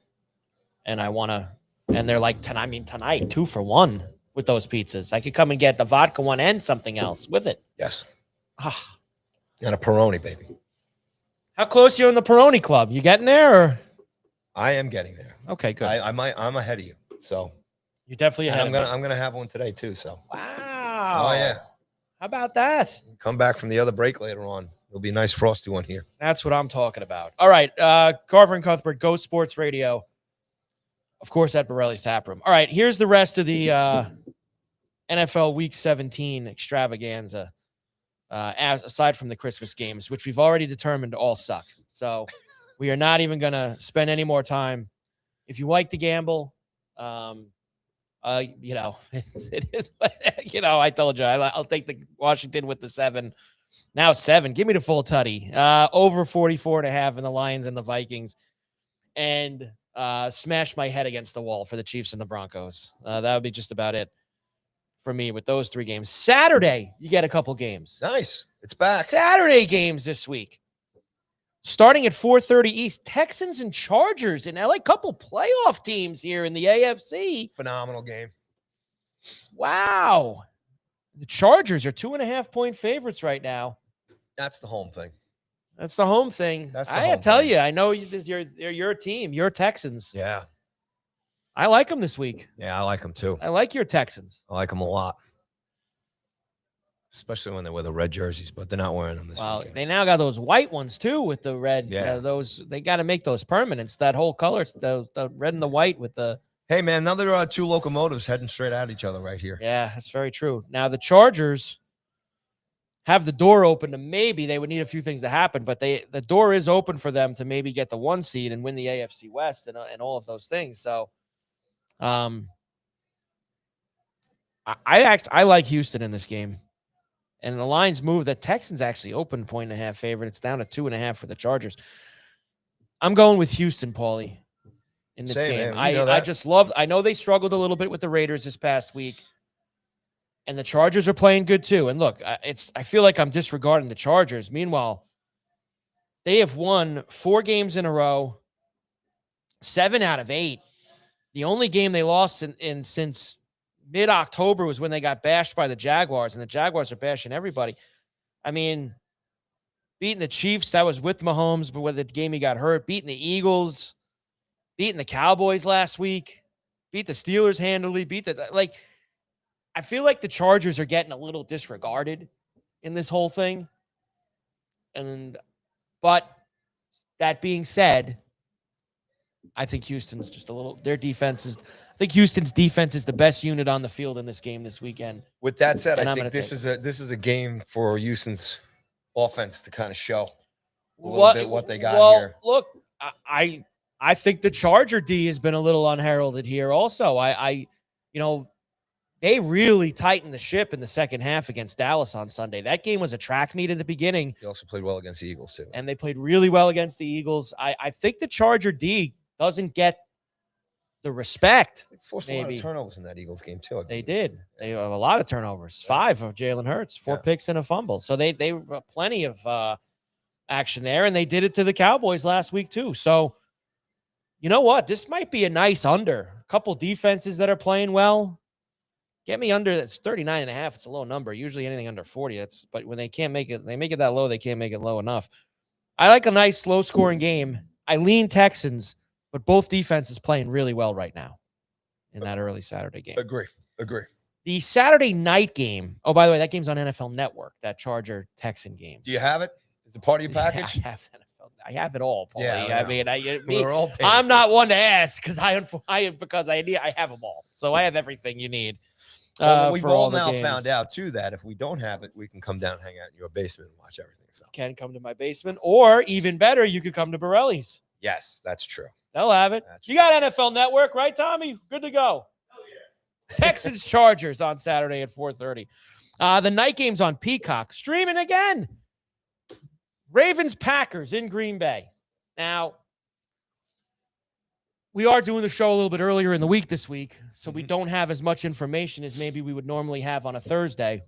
and I want to. And they're like, tonight 2 for 1. with those pizzas. I could come and get the vodka one and something else with it. Yes. Ah, And a Peroni, baby. how close are you in the Peroni Club? You getting there? Or? I am getting there. Okay, good. I'm ahead of you. So You're definitely ahead. I'm gonna have one today too. So wow. Oh yeah. How about that? Come back from the other break later on. It'll be a nice frosty one here. That's what I'm talking about. All right. Carver and Cuthbert, Go Sports Radio. Of course, at Borrelli's Tap Room. All right. Here's the rest of the NFL Week 17 extravaganza, aside from the Christmas games, which we've already determined all suck. So we are not even going to spend any more time. If you like to gamble, it is, I told you, I'll take the Washington with the 7. Now 7. Give me the full tutty. Over 44.5 in the Lions and the Vikings. And smash my head against the wall for the Chiefs and the Broncos. That would be just about it for me with those 3 games. Saturday, you get a couple games. Nice. It's back. Saturday games this week. Starting at 4:30 East, Texans and Chargers in LA. Couple playoff teams here in the AFC. Phenomenal game. Wow. The Chargers are 2.5-point favorites right now. That's the home thing. That's the home thing. I tell you, I know you're your team, your Texans. Yeah. I like them this week. Yeah, I like them too. I like your Texans. I like them a lot. Especially when they wear the red jerseys, but they're not wearing them this weekend. They now got those white ones too with the red. Yeah. They got to make those permanents. That whole color, the red and the white with the. Hey man, now there are 2 locomotives heading straight at each other right here. Yeah, that's very true. Now the Chargers have the door open to maybe they would need a few things to happen, but the door is open for them to maybe get the 1 seed and win the AFC West and all of those things. So, I like Houston in this game. And the lines move. The Texans actually open 1.5 favorite. It's down to 2.5 for the Chargers. I'm going with Houston, Paulie, in this game. Man. I just love. I know they struggled a little bit with the Raiders this past week, and the Chargers are playing good too. And look, I feel like I'm disregarding the Chargers. Meanwhile, they have won 4 games in a row, 7 out of 8. The only game they lost in since mid-October was when they got bashed by the Jaguars, and the Jaguars are bashing everybody. I mean, beating the Chiefs, that was with Mahomes, but with the game he got hurt. Beating the Eagles, beating the Cowboys last week, beat the Steelers handily, I feel like the Chargers are getting a little disregarded in this whole thing. But that being said, I think Houston's just I think Houston's defense is the best unit on the field in this game this weekend. With that said, I think this is a game for Houston's offense to kind of show a little bit what they got here. Look, I think the Charger D has been a little unheralded here also. They really tightened the ship in the second half against Dallas on Sunday. That game was a track meet in the beginning. They also played well against the Eagles too. And they played really well against the Eagles. I think the Charger D doesn't get the respect. They forced a lot of turnovers in that Eagles game too. They did. They have a lot of turnovers. 5 of Jalen Hurts, 4 picks and a fumble. So they plenty of action there, and they did it to the Cowboys last week too. So you know what? This might be a nice under. A couple defenses that are playing well. Get me under. That's 39.5. It's a low number. Usually anything under 40. But when they can't make it, they make it that low. They can't make it low enough. I like a nice low scoring game. I lean Texans, but both defenses playing really well right now in that early Saturday game. Agree. The Saturday night game. Oh, by the way, that game's on NFL Network. That Charger Texan game. Do you have it? Is it part of your package? Yeah, I have it all, Paulie. Yeah, I mean, we're all I'm not one to ask because I have them all. So I have everything you need. We've all now found out too that if we don't have it, we can come down and hang out in your basement and watch everything. So can come to my basement, or even better, you could come to Borrelli's. Yes, that's true. They'll have it. You got NFL Network, right, Tommy? Good to go. Oh, yeah. Texans Chargers on Saturday at 4:30. The night game's on Peacock. Streaming again. Ravens Packers in Green Bay. Now, we are doing the show a little bit earlier in the week this week, so we don't have as much information as maybe we would normally have on a Thursday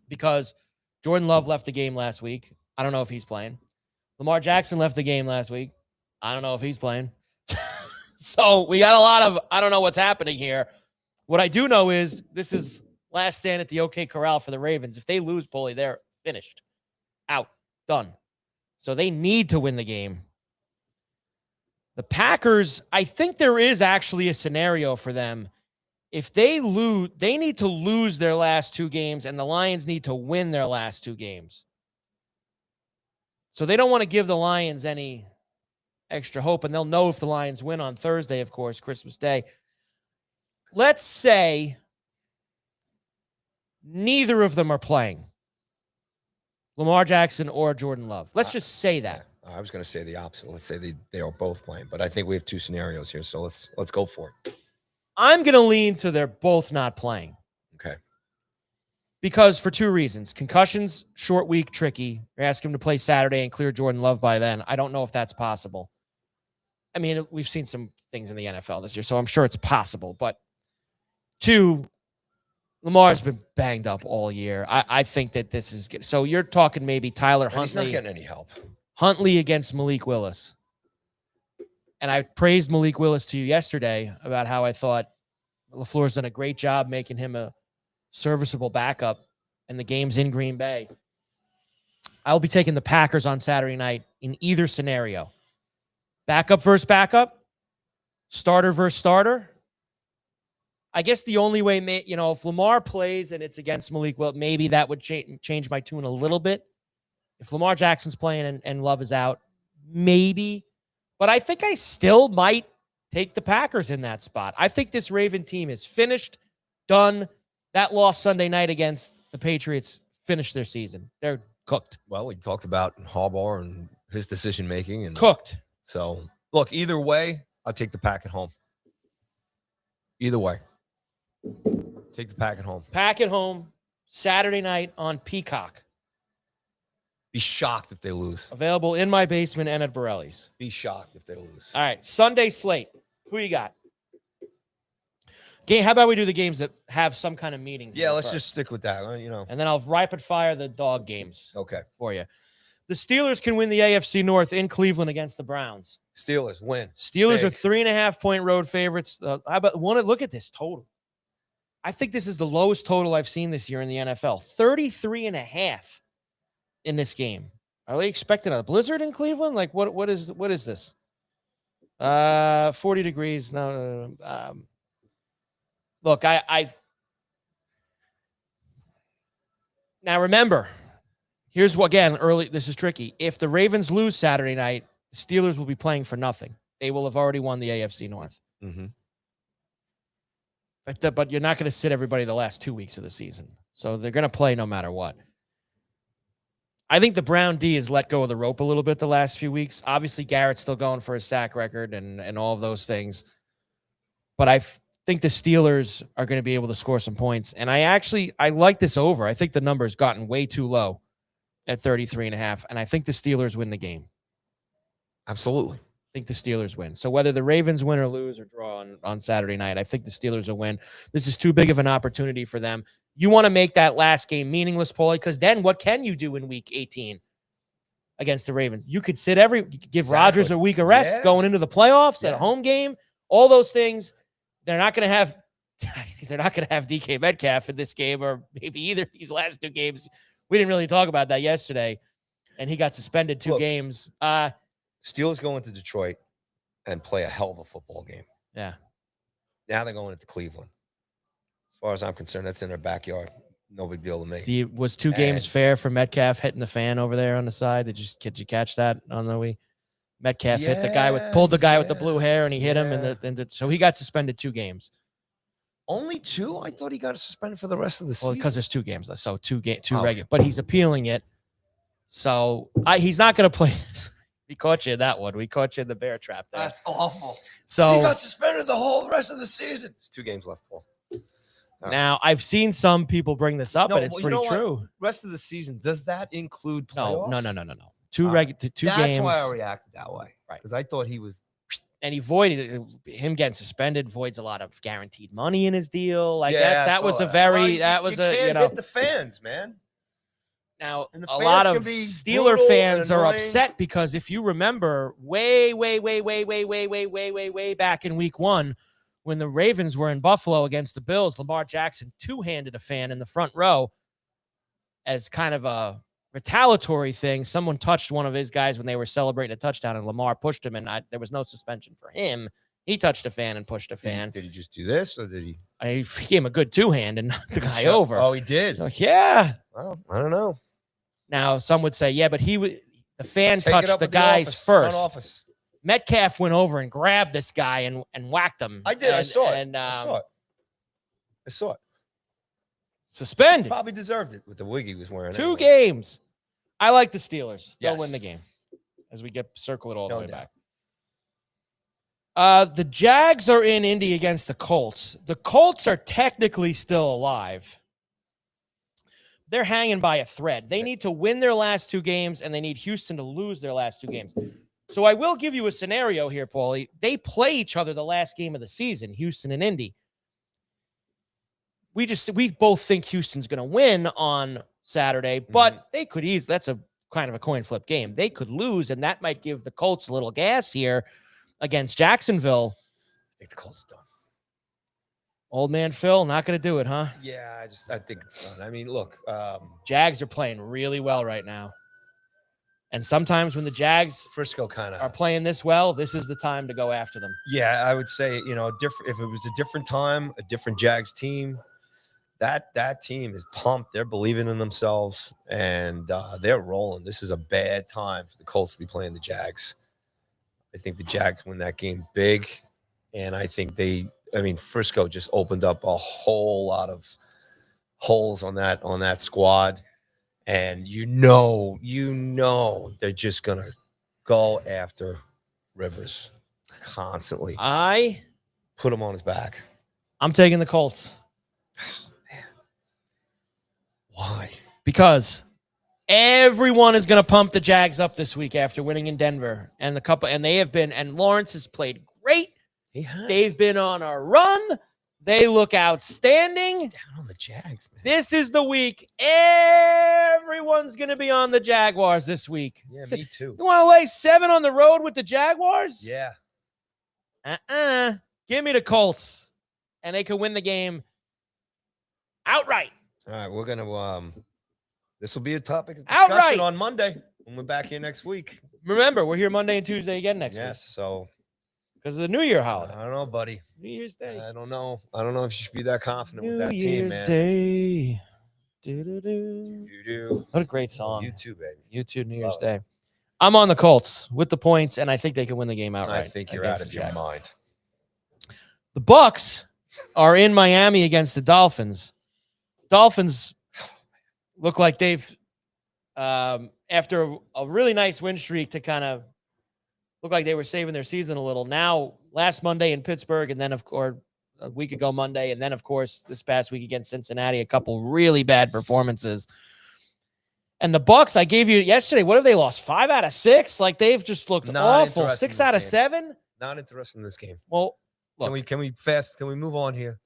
because Jordan Love left the game last week. I don't know if he's playing. Lamar Jackson left the game last week. I don't know if he's playing. So we got a lot of, I don't know what's happening here. What I do know is this is last stand at the OK Corral for the Ravens. If they lose, Paulie, they're finished. Out. Done. So they need to win the game. The Packers, I think there is actually a scenario for them. If they lose, they need to lose their last 2 games, and the Lions need to win their last 2 games. So they don't want to give the Lions any extra hope, and they'll know if the Lions win on Thursday, of course, Christmas Day. Let's say neither of them are playing, Lamar Jackson or Jordan Love. Let's just say that. I was going to say the opposite. Let's say they are both playing, but I think we have 2 scenarios here, so let's go for it. I'm going to lean to they're both not playing. Okay. Because for 2 reasons. Concussions, short week, tricky. You're asking him to play Saturday and clear Jordan Love by then. I don't know if that's possible. I mean, we've seen some things in the NFL this year, so I'm sure it's possible. But 2, Lamar's been banged up all year. I think that this is good. So you're talking maybe Tyler Huntley. He's not getting any help. Huntley against Malik Willis. And I praised Malik Willis to you yesterday about how I thought LaFleur's done a great job making him a serviceable backup, and the game's in Green Bay. I'll be taking the Packers on Saturday night in either scenario. Backup versus backup, starter versus starter. I guess the only way, if Lamar plays and it's against Malik Willis, maybe that would change my tune a little bit. If Lamar Jackson's playing and Love is out, maybe. But I think I still might take the Packers in that spot. I think this Raven team is finished, done. That loss Sunday night against the Patriots finished their season. They're cooked. Well, we talked about Harbaugh and his decision-making. And cooked. So, look, either way, I'll take the Pack at home. Either way. Take the Pack at home. Pack at home, Saturday night on Peacock. Be shocked if they lose. Available in my basement and at Borrelli's. Be shocked if they lose. All right, Sunday slate. Who you got? How about we do the games that have some kind of meaning? Yeah, let's just stick with that. And then I'll rapid fire the dog games. Okay. For you. The Steelers can win the AFC North in Cleveland against the Browns. Steelers win. Steelers are 3.5-point road favorites. How about look at this total? I think this is the lowest total I've seen this year in the NFL. 33.5 in this game. Are they expecting a blizzard in Cleveland? Like what is this? 40 degrees. No. Look, I now remember, here's what, again, this is tricky. If the Ravens lose Saturday night, the Steelers will be playing for nothing. They will have already won the AFC North. Mm-hmm. But you're not going to sit everybody the last 2 weeks of the season. So they're going to play no matter what. I think the Brown D has let go of the rope a little bit the last few weeks. Obviously, Garrett's still going for his sack record and all of those things. But I think the Steelers are going to be able to score some points. And I like this over. I think the number's gotten way too low at 33.5. And I think the Steelers win the game. Absolutely. I think the Steelers win. So whether the Ravens win or lose or draw on Saturday night, I think the Steelers will win. This is too big of an opportunity for them. You want to make that last game meaningless, Paulie, because then what can you do in week 18 against the Ravens? You could give Rodgers a week of rest going into the playoffs, at a home game, all those things. They're not going to have DK Metcalf in this game, or maybe either of these last 2 games. We didn't really talk about that yesterday, and he got suspended 2 games. Steelers go into Detroit and play a hell of a football game. Yeah. Now they're going into Cleveland. As far as I'm concerned, that's in their backyard. No big deal to me. Was 2 games fair for Metcalf hitting the fan over there on the side? Did you catch that on the week? Metcalf hit the guy pulled the guy with the blue hair, and he hit him, so he got suspended 2 games. Only 2? I thought he got suspended for the rest of the season. Well, because there's 2 games, so 2 regular. But he's appealing it, so he's not going to play. We caught you in that one. We caught you in the bear trap there. That's awful. So he got suspended the whole rest of the season. There's 2 games left, Paul. Now, I've seen some people bring this up, and it's pretty true. Rest of the season, does that include playoffs? No. 2 games. That's why I reacted that way. Right. Because I thought he was. And he voided him getting suspended, voids a lot of guaranteed money in his deal. Like that was a very, you can't hit the fans, man. Now, a lot of Steeler fans are upset because if you remember way back in week 1, when the Ravens were in Buffalo against the Bills, Lamar Jackson two-handed a fan in the front row as kind of a retaliatory thing. Someone touched one of his guys when they were celebrating a touchdown, and Lamar pushed him, and there was no suspension for him. He touched a fan and pushed a fan. Did he just do this, or did he? He gave him a good two-hand and knocked the guy over. Oh, he did? So, yeah. Well, I don't know. Now, some would say, yeah, but the fan Take it touched up the with guys front first. office. Metcalf went over and grabbed this guy and whacked him. I did. I saw it. I saw it. Suspended. Probably deserved it with the wig he was wearing. 2 games. I like the Steelers. They'll Yes. win the game as we circle it all the way doubt. back. The Jags are in Indy against the Colts. The Colts are technically still alive. They're hanging by a thread. They need to win their last 2 games, and they need Houston to lose their last 2 games. So I will give you a scenario here, Paulie. They play each other the last game of the season, Houston and Indy. We both think Houston's going to win on Saturday, but they could easily. That's a kind of a coin flip game. They could lose, and that might give the Colts a little gas here against Jacksonville. I think the Colts done. Old man Phil, not going to do it, huh? Yeah, I think it's done. I mean, look, Jags are playing really well right now. And sometimes when the Jags Frisco kind are of playing this well, this is the time to go after them. Yeah, I would say, if it was a different time, a different Jags team, that team is pumped. They're believing in themselves, and they're rolling. This is a bad time for the Colts to be playing the Jags. I think the Jags win that game big, and I think Frisco just opened up a whole lot of holes on that squad, and you know they're just gonna go after Rivers constantly. I Put him on his back. I'm taking the Colts. Why? Because everyone is going to pump the Jags up this week after winning in Denver, and they have been. And Lawrence has played great. He has. They've been on a run. They look outstanding. Down on the Jags, man. This is the week. Everyone's going to be on the Jaguars this week. Yeah, me too. You want to lay 7 on the road with the Jaguars? Yeah. Give me the Colts, and they could win the game outright. All right, we're gonna. This will be a topic of discussion Outright. on Monday when we're back here next week. Remember, we're here Monday and Tuesday again next week. Yes. So Because of the New Year holiday. I don't know, buddy. New Year's Day. I don't know. I don't know if you should be that confident New with that Year's team, man. Day. Do-do-do. Do-do. What a great song. You too, baby. You too, New Year's Love Day. I'm on the Colts with the points, and I think they can win the game outright. I think you're out against of the your Jags. mind. The Bucks are in Miami against the Dolphins. Dolphins look like they've, after a really nice win streak, to kind of look like they were saving their season a little. Now, last Monday in Pittsburgh, and then, of course, a week ago Monday, and then, of course, this past week against Cincinnati, a couple really bad performances. And the Bucks, I gave you yesterday, what have they lost? 5 out of 6? Like, they've just looked Not awful. interested 6 in out this of game. 7? Not interested in this game. Well, look. Can we move on here?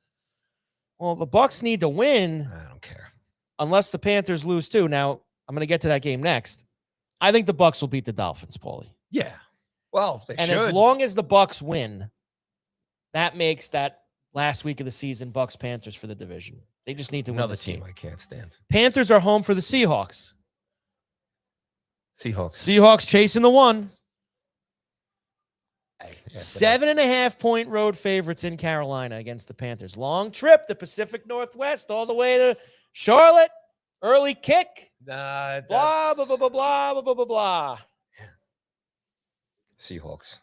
Well, the Bucks need to win I don't care. unless the Panthers lose too. Now, I'm going to get to that game next. I think the Bucks will beat the Dolphins, Paulie. Yeah. Well, they And should. as long as the Bucks win, that makes that last week of the season Bucks-Panthers for the division. They just need to win Another this team game. I can't stand. Panthers are home for the Seahawks. Seahawks. Seahawks chasing the 1. Hey, 7.5-point road favorites in Carolina against the Panthers. Long trip, the Pacific Northwest, all the way to Charlotte. Early kick. Nah, Blah, blah, blah, blah, blah, blah, blah, blah, blah. Seahawks.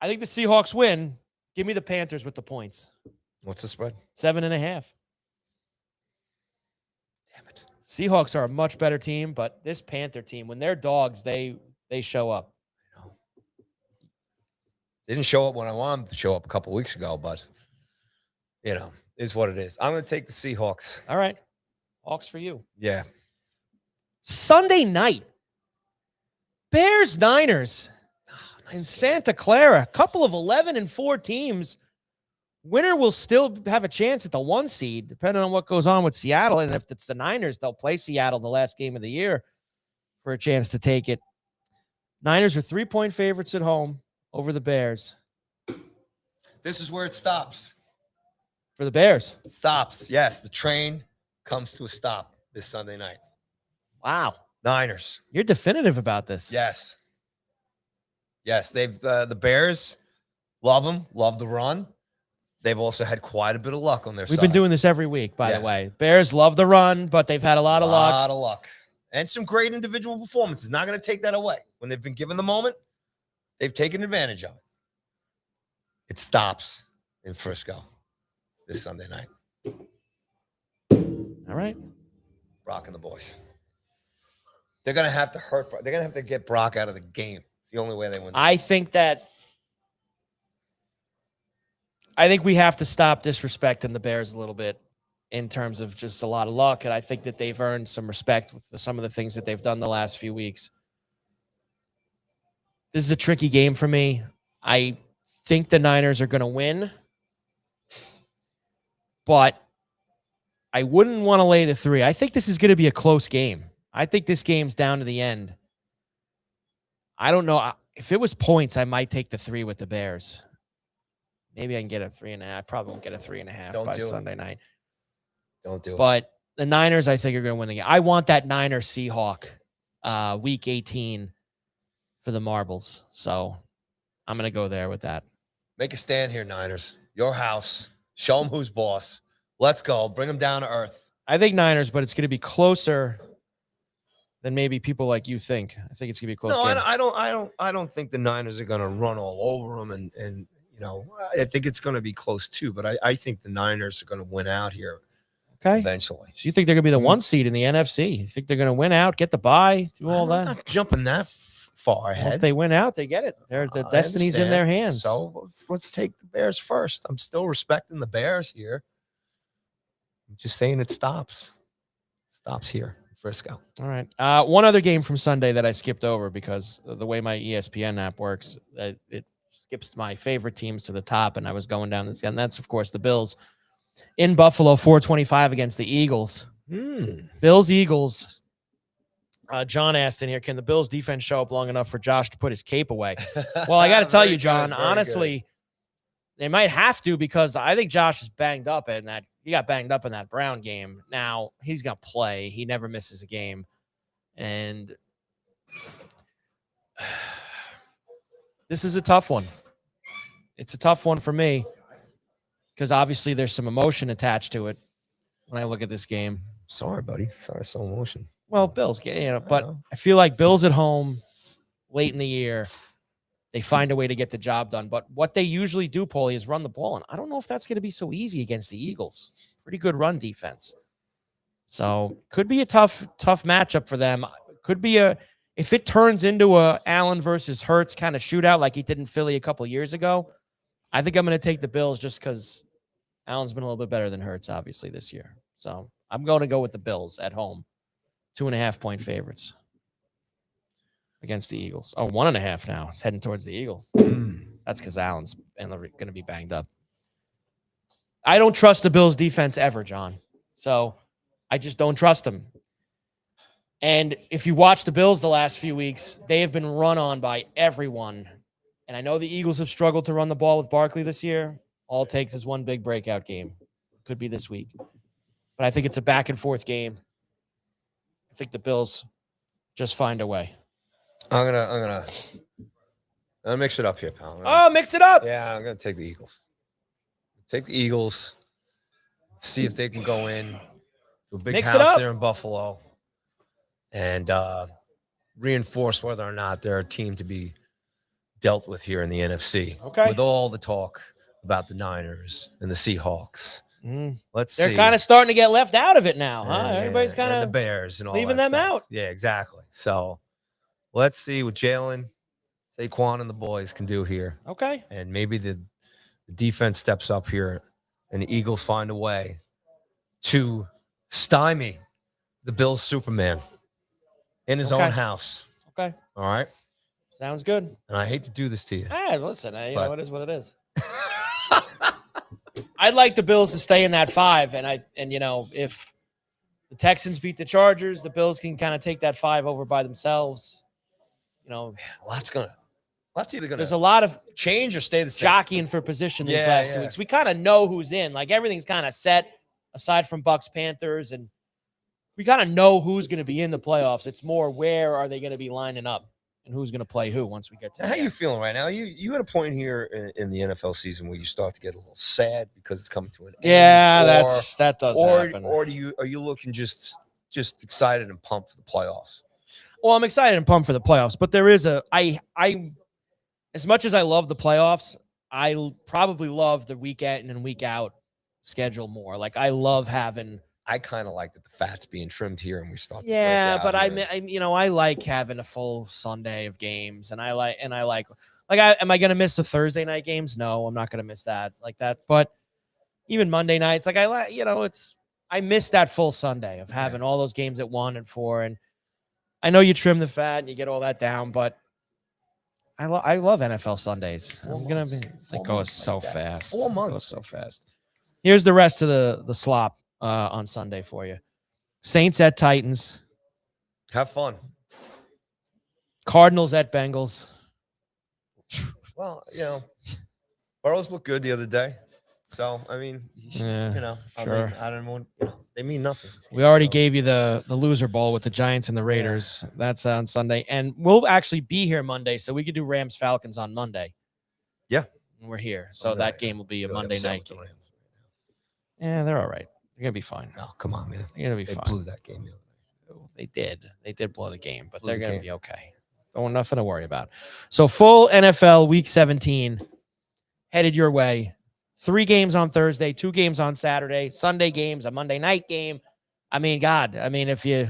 I think the Seahawks win. Give me the Panthers with the points. What's the spread? 7.5. Damn it. Seahawks are a much better team, but this Panther team, when they're dogs, they show up. Didn't show up when I wanted to show up a couple weeks ago, but is what it is. I'm going to take the Seahawks. All right. Hawks for you. Yeah. Sunday night. Bears-Niners in Santa Clara. Couple of 11-4 teams. Winner will still have a chance at the 1 seed, depending on what goes on with Seattle. And if it's the Niners, they'll play Seattle the last game of the year for a chance to take it. Niners are 3-point favorites at home over the Bears. This is where it stops. For the Bears. It stops. Yes, the train comes to a stop this Sunday night. Wow. Niners. You're definitive about this. Yes. Yes, they've the Bears love them, love the run. They've also had quite a bit of luck on their side. We've been doing this every week, by the way. Bears love the run, but they've had a lot of luck. A lot of luck. And some great individual performances. Not going to take that away. When they've been given the moment, they've taken advantage of it. It stops in Frisco this Sunday night. All right. Brock and the boys. They're going to have to hurt. They're going to have to get Brock out of the game. It's the only way they win. I think we have to stop disrespecting the Bears a little bit in terms of just a lot of luck. And I think that they've earned some respect with some of the things that they've done the last few weeks. This is a tricky game for me. I think the Niners are going to win, but I wouldn't want to lay the 3. I think this is going to be a close game. I think this game's down to the end. I don't know. If it was points, I might take the 3 with the Bears. Maybe I can get a 3.5. I probably won't get a 3.5 by Sunday night. Don't do it. But the Niners, I think, are going to win the game. I want that Niners Seahawk week 18 for the marbles. So I'm going to go there with that. Make a stand here, Niners. Your house. Show them who's boss. Let's go. Bring them down to earth. I think Niners, but it's going to be closer than maybe people like you think. I think it's going to be close. No, I don't think the Niners are going to run all over them, and you know, I think it's going to be close too. But I think the Niners are going to win out here. Okay. Eventually. So you think they're going to be the 1 seed in the NFC? You think they're going to win out, get the bye, do all that? I'm not jumping that far ahead. Well, if they win out, they get it. The destiny's in their hands. So let's take the Bears first. I'm still respecting the Bears here. I'm just saying it stops. Stops here in Frisco. All right. One other game from Sunday that I skipped over because of the way my ESPN app works, it skips my favorite teams to the top, and I was going down this, and that's, of course, the Bills. In Buffalo, 425 against the Eagles. Bills, Eagles. John asked in here, can the Bills defense show up long enough for Josh to put his cape away? Well, I got to tell you, John, honestly, they might have to because I think Josh is banged up in that. He got banged up in that Brown game. Now, he's going to play. He never misses a game. And this is a tough one. It's a tough one for me. Because obviously there's some emotion attached to it when I look at this game. Sorry, buddy. Sorry, so emotion. Well, Bills, but I feel like Bills at home late in the year, they find a way to get the job done. But what they usually do, Paulie, is run the ball. And I don't know if that's going to be so easy against the Eagles. Pretty good run defense. So could be a tough matchup for them. Could be if it turns into a Allen versus Hurts kind of shootout like he did in Philly a couple years ago, I think I'm going to take the Bills just because Allen's been a little bit better than Hurts, obviously, this year. So I'm going to go with the Bills at home. 2.5-point favorites against the Eagles. Oh, 1.5 now. It's heading towards the Eagles. That's because Allen's going to be banged up. I don't trust the Bills defense ever, John. So I just don't trust them. And if you watch the Bills the last few weeks, they have been run on by everyone. And I know the Eagles have struggled to run the ball with Barkley this year. All it takes is one big breakout game. Could be this week. But I think it's a back-and-forth game. I think the Bills just find a way. I'm gonna mix it up here, pal. Mix it up. Yeah, I'm gonna take the Eagles. Take the Eagles. See if they can go in to a big house there in Buffalo and reinforce whether or not they're a team to be dealt with here in the NFC. Okay. With all the talk about the Niners and the Seahawks. Let's see. They're kind of starting to get left out of it now, huh? Everybody's kind of the Bears and all leaving that them stuff. out. Yeah, exactly. So let's see what Jalen, Saquon, and the boys can do here. Okay. And maybe the defense steps up here and the Eagles find a way to stymie the Bills Superman in his own house. Okay. All right. Sounds good. And I hate to do this to you. Hey, listen, you know, it is what it is. I'd like the Bills to stay in that 5, and you know, if the Texans beat the Chargers, the Bills can kind of take that 5 over by themselves. You know, well, that's gonna That's either going There's to a lot of change or stay the same. jockeying for position these Yeah, last yeah. 2 weeks. We kind of know who's in. Like everything's kind of set aside from Bucks Panthers, and we kind of know who's going to be in the playoffs. It's more where are they going to be lining up and who's going to play who once we get to How the you end. feeling right now? You at a point here in the NFL season where you start to get a little sad because it's coming to an Yeah, end. that does happen. Or are you looking just excited and pumped for the playoffs? Well, I'm excited and pumped for the playoffs, but there is I as much as I love the playoffs, I probably love the week in and week out schedule more. Like I love having. I kind of like that the fat's being trimmed here and we start. Yeah, to break but out I like having a full Sunday of games, and I like am I going to miss the Thursday night games? No, I'm not going to miss that like that. But even Monday nights, like I miss that full Sunday of having all those games at 1 and 4, and I know you trim the fat and you get all that down, but I love NFL Sundays. It goes so fast. 4 months. It goes so fast. Here's the rest of the slop on Sunday for you. Saints at Titans. Have fun. Cardinals at Bengals. Well, Burrows looked good the other day. So, I mean, sure. I don't know. They mean nothing. We already gave you the loser bowl with the Giants and the Raiders. Yeah. That's on Sunday. And we'll actually be here Monday, so we could do Rams Falcons on Monday. Yeah. We're here. So that game will be a Monday night game. Yeah, they're all right. They're going to be fine. Oh, come on, man. They're going to be fine. They blew that game. They did. They did blow the game, but they're going to be okay. Nothing to worry about. So full NFL Week 17 headed your way. 3 games on Thursday, 2 games on Saturday, Sunday games, a Monday night game. I mean, God, if you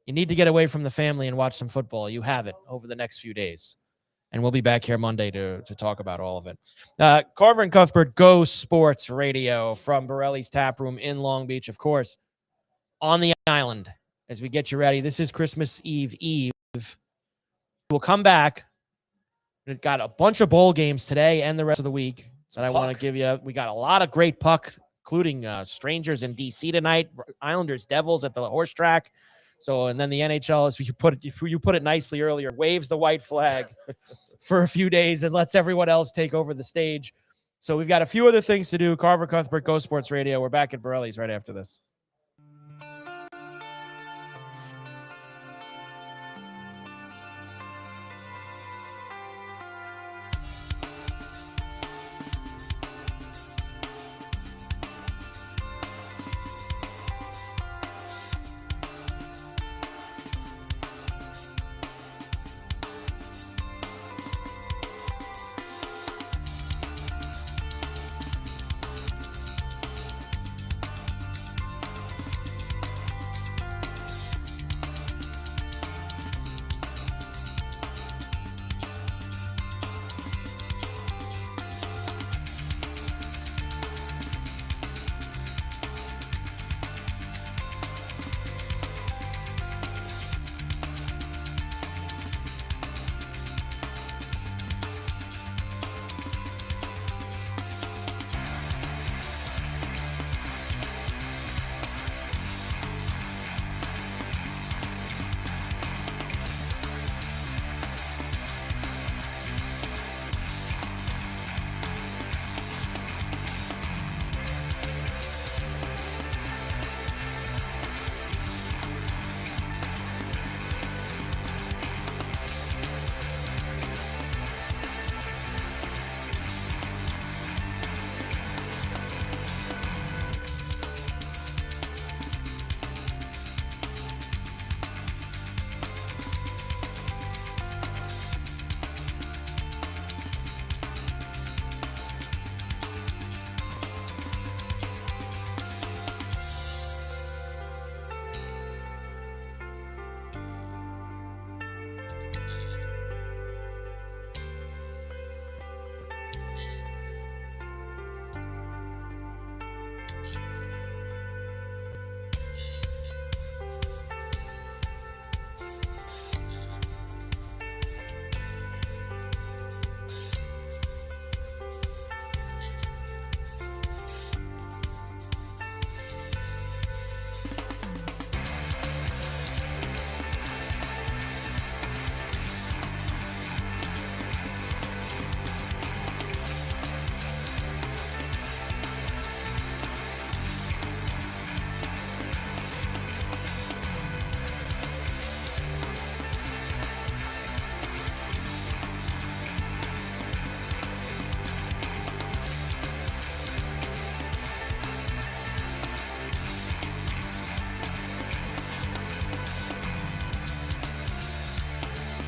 need to get away from the family and watch some football, you have it over the next few days. And we'll be back here Monday to talk about all of it. Carver and Cuthbert Go Sports Radio from Borrelli's Tap Room in Long Beach, of course, on the island as we get you ready. This is Christmas Eve. We'll come back. We've got a bunch of bowl games today and the rest of the week that I want to give you. We got a lot of great puck, including Strangers in D.C. tonight, Islanders Devils at the horse track. So, and then the NHL, as you put it nicely earlier, waves the white flag for a few days and lets everyone else take over the stage. So we've got a few other things to do. Carver Cuthbert Go Sports Radio. We're back at Borrelli's right after this.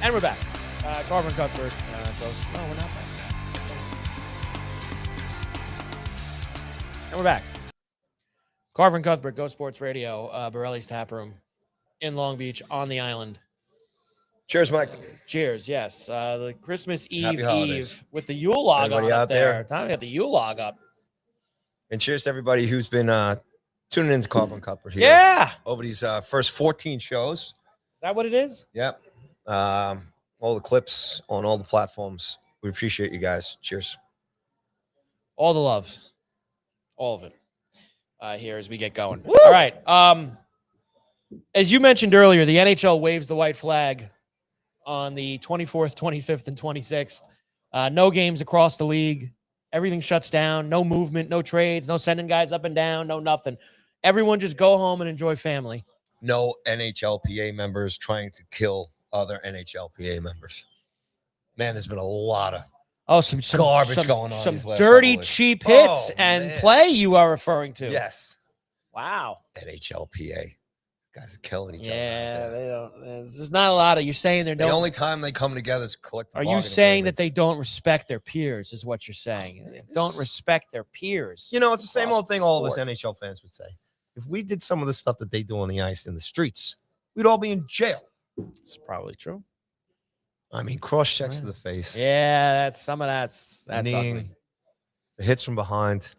And we're back. Carver and Cuthbert goes. No, we're not back. And we're back. Carver and Cuthbert, Go Sports Radio, Borrelli's Tap Room in Long Beach on the island. Cheers, Mike. Cheers, yes. The Christmas Eve with the Yule log Everybody on out up there. there? Time to get the Yule log up. And cheers to everybody who's been tuning into Carver and Cuthbert here. Yeah. Over these first 14 shows. Is that what it is? Yep. All the clips on all the platforms. We appreciate you guys. Cheers. All the love. All of it. Here as we get going. Woo! All right. As you mentioned earlier, the NHL waves the white flag on the 24th, 25th, and 26th. No games across the league. Everything shuts down. No movement, no trades, no sending guys up and down, no nothing. Everyone just go home and enjoy family. No NHLPA members trying to kill other NHLPA members. Man, there's been a lot of some garbage going on. Some these last dirty, couple weeks. cheap hits and man. play you are referring to. Yes. Wow. NHLPA. Guys are killing each other. Yeah, they don't. There's not a lot of. You're saying they don't. The only time they come together is collective. Are you saying that they don't respect their peers? Is what you're saying? They don't respect their peers. You know, it's the same old thing all of us sport. NHL fans would say. If we did some of the stuff that they do on the ice in the streets, we'd all be in jail. It's probably true. I mean, cross checks to the face. Yeah, that's Kneeing, ugly. the hits from behind.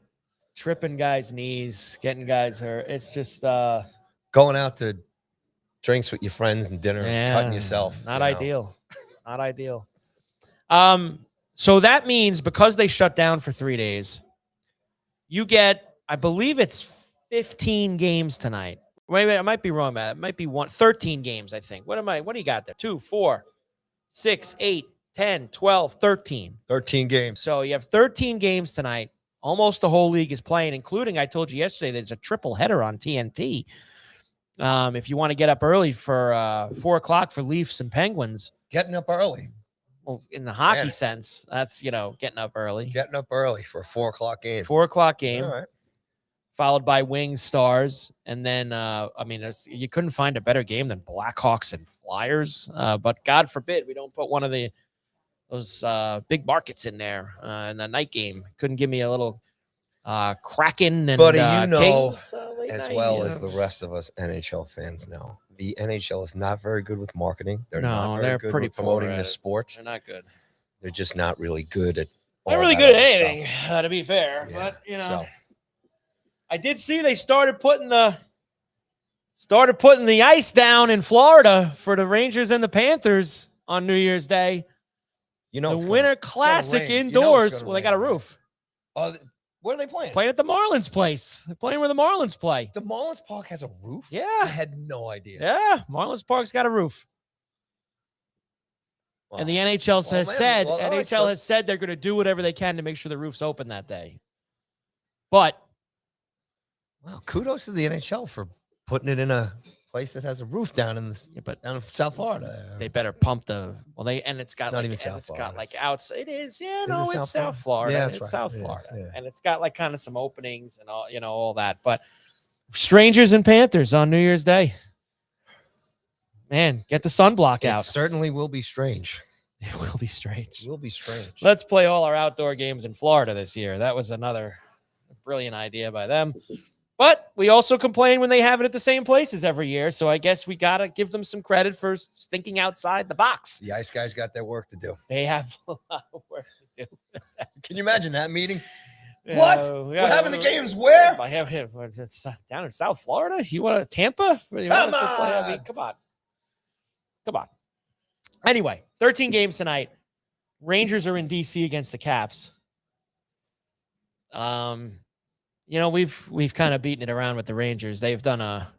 Tripping guys' knees, getting guys hurt. It's just going out to drinks with your friends and dinner and cutting yourself. Not ideal. Not ideal. So that means because they shut down for 3 days, you get, I believe it's 15 games tonight. Wait, I might be wrong, Matt. It might be 13 games, I think. What do you got there? 2, 4, 6, 8, 10, 12, 13. 13 games. So you have 13 games tonight. Almost the whole league is playing, including, I told you yesterday, there's a triple header on TNT. If you want to get up early for 4 o'clock for Leafs and Penguins. Getting up early. Well, in the hockey sense, that's, getting up early. Getting up early for a 4 o'clock game. 4 o'clock game. All right. Followed by Wings, Stars. And then, you couldn't find a better game than Blackhawks and Flyers. But God forbid we don't put one of those big markets in there in the night game. Couldn't give me a little Kraken and Buddy, Kings, as well as the rest of us NHL fans know, the NHL is not very good with marketing. They're good pretty with promoting poor the at it. sport. They're not good. They're just not really good at. They're really good at anything, to be fair. Yeah, But I did see they started putting the ice down in Florida for the Rangers and the Panthers on New Year's Day. The Winter Classic indoors. Well, they got a roof. Where are they playing? Playing at the Marlins place. They're playing where the Marlins play. The Marlins Park has a roof? Yeah. I had no idea. Yeah. Marlins Park's got a roof. Wow. And the NHL has said they're going to do whatever they can to make sure the roof's open that day. But wow, kudos to the NHL for putting it in a place that has a roof down in South Florida. They better pump it's got not even South Florida. Got like outside. It is, it's South South Florida. Yeah, that's it's right. South It Florida, is, yeah. and it's got like kind of some openings and all that. But Strangers and Panthers on New Year's Day. Man, get the sunblock out. It certainly will be strange. It will be strange. It will be strange. Let's play all our outdoor games in Florida this year. That was another brilliant idea by them. But we also complain when they have it at the same places every year. So I guess we got to give them some credit for thinking outside the box. The ice guys got their work to do. They have a lot of work to do. Can you imagine that meeting? What? We're having the games where? I have him. It's down in South Florida. You want to Tampa? Come on. Come on. Anyway, 13 games tonight. Rangers are in DC against the Caps. We've kind of beaten it around with the Rangers. They've done a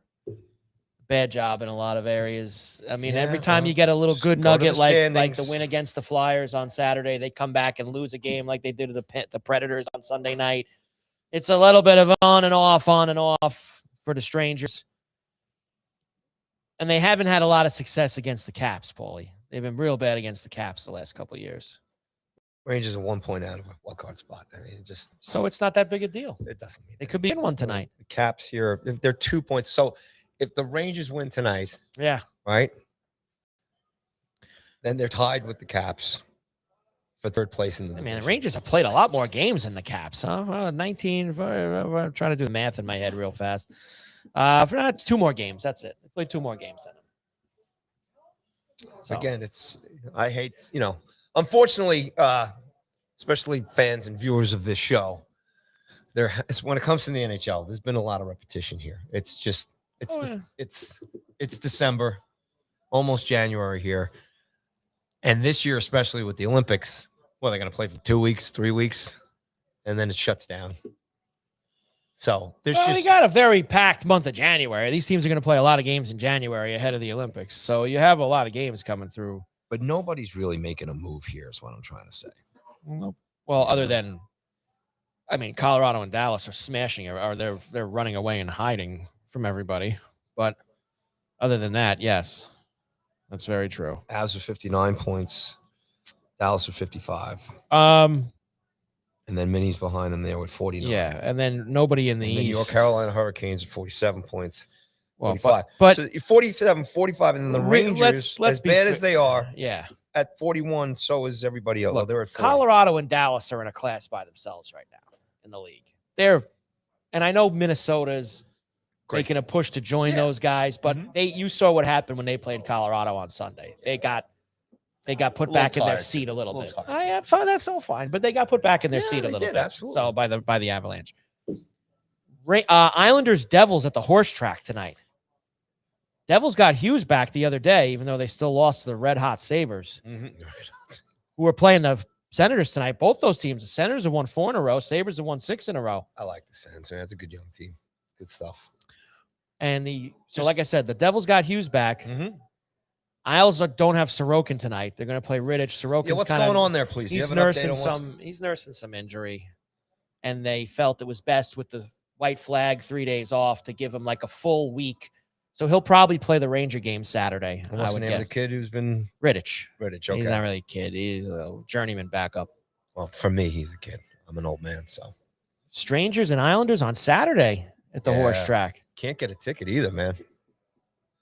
bad job in a lot of areas. I mean, every time you get a little good nugget like the win against the Flyers on Saturday, they come back and lose a game like they did to the Predators on Sunday night. It's a little bit of on and off for the Strangers. And they haven't had a lot of success against the Caps, Paulie. They've been real bad against the Caps the last couple of years. Rangers are 1 point out of a wild card spot. I mean, so it's not that big a deal. It doesn't mean they could be in one tonight. The Caps here, they're 2 points. So if the Rangers win tonight, yeah, right, Then they're tied with the Caps for third place in the division. Man, the Rangers have played a lot more games than the Caps, huh? 19. I'm trying to do the math in my head real fast. For 2 more games. That's it. They played 2 more games than them. So. Again, I hate, unfortunately, especially fans and viewers of this show, when it comes to the NHL, there's been a lot of repetition here. It's just, it's December, almost January here. And this year, especially with the Olympics, they're going to play for 2 weeks, 3 weeks, and then it shuts down. So we got a very packed month of January. These teams are going to play a lot of games in January ahead of the Olympics. So you have a lot of games coming through. But nobody's really making a move here is what I'm trying to say. Well, other than, Colorado and Dallas are smashing it, or they're running away and hiding from everybody. But other than that, yes, that's very true. Avs with 59 points, Dallas with 55. And then Minnie's behind them there with 49. Yeah, and then nobody in the East. New York Carolina Hurricanes at 47 points. 45. Well, but so 47, 45, and then the Rangers, let's as bad as they are, at 41, so is everybody else. Look, they're at 40. Colorado and Dallas are in a class by themselves right now in the league. And I know Minnesota's making a push to join those guys, but you saw what happened when they played Colorado on Sunday. They got put back in their seat a little bit. That's all fine, but they got put back in their seat a little bit. Absolutely. So by the Avalanche. Islanders Devils at the horse track tonight. Devils got Hughes back the other day, even though they still lost to the Red Hot Sabres, who were playing the Senators tonight. Both those teams, the Senators have won 4 in a row. Sabres have won 6 in a row. I like the Senators. That's a good young team. Good stuff. And like I said, the Devils got Hughes back. Isles don't have Sorokin tonight. They're going to play Rittich. Sorokin's what's going on there, please? He's nursing some injury, and they felt it was best with the white flag 3 days off to give him like a full week. So he'll probably play the Ranger game Saturday. And what's the name of the kid who's been Rittich? Rittich. Okay. He's not really a kid. He's a journeyman backup. Well, for me, he's a kid. I'm an old man, so. Strangers and Islanders on Saturday at the horse track. Can't get a ticket either, man.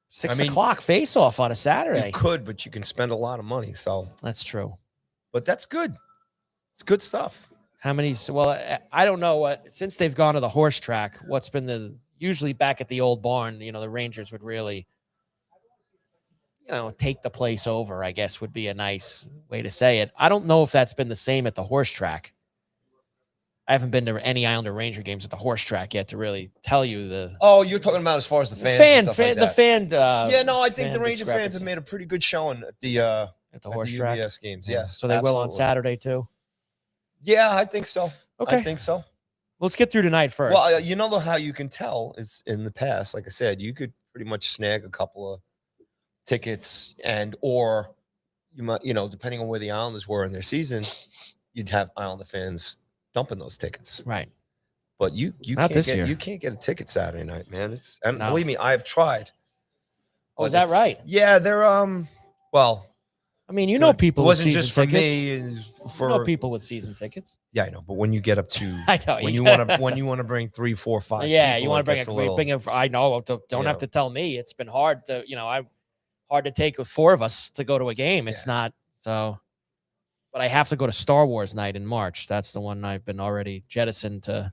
6 o'clock face-off on a Saturday. You could, but you can spend a lot of money. So that's true. But that's good. It's good stuff. How many? Well, I don't know. Since they've gone to the horse track, what's been usually back at the old barn, the Rangers would really, take the place over, I guess would be a nice way to say it. I don't know if that's been the same at the horse track. I haven't been to any Islander Ranger games at the horse track yet to really tell you the. Oh, you're talking about as far as the fans. The fan. I think the Ranger fans have made a pretty good showing at the horse track UBS games. Yes, so they will on Saturday too. Yeah, I think so. Okay, I think so. Let's get through tonight first. Well, you know how you can tell is in the past, like I said, you could pretty much snag a couple of tickets or you might, depending on where the Islanders were in their season, you'd have Islander fans dumping those tickets. Right. But you can't get a ticket Saturday night, man. Believe me, I have tried. Oh, is that right? Yeah, they're well. I mean, people. It wasn't just for me. People with season tickets. Yeah, I know. But when you get up to, I know when you want to bring 3, 4, 5. Yeah, you want to bring a. I know. Don't have to tell me. It's been hard to, hard to take with 4 of us to go to a game. It's not so. But I have to go to Star Wars night in March. That's the one I've been already jettisoned to.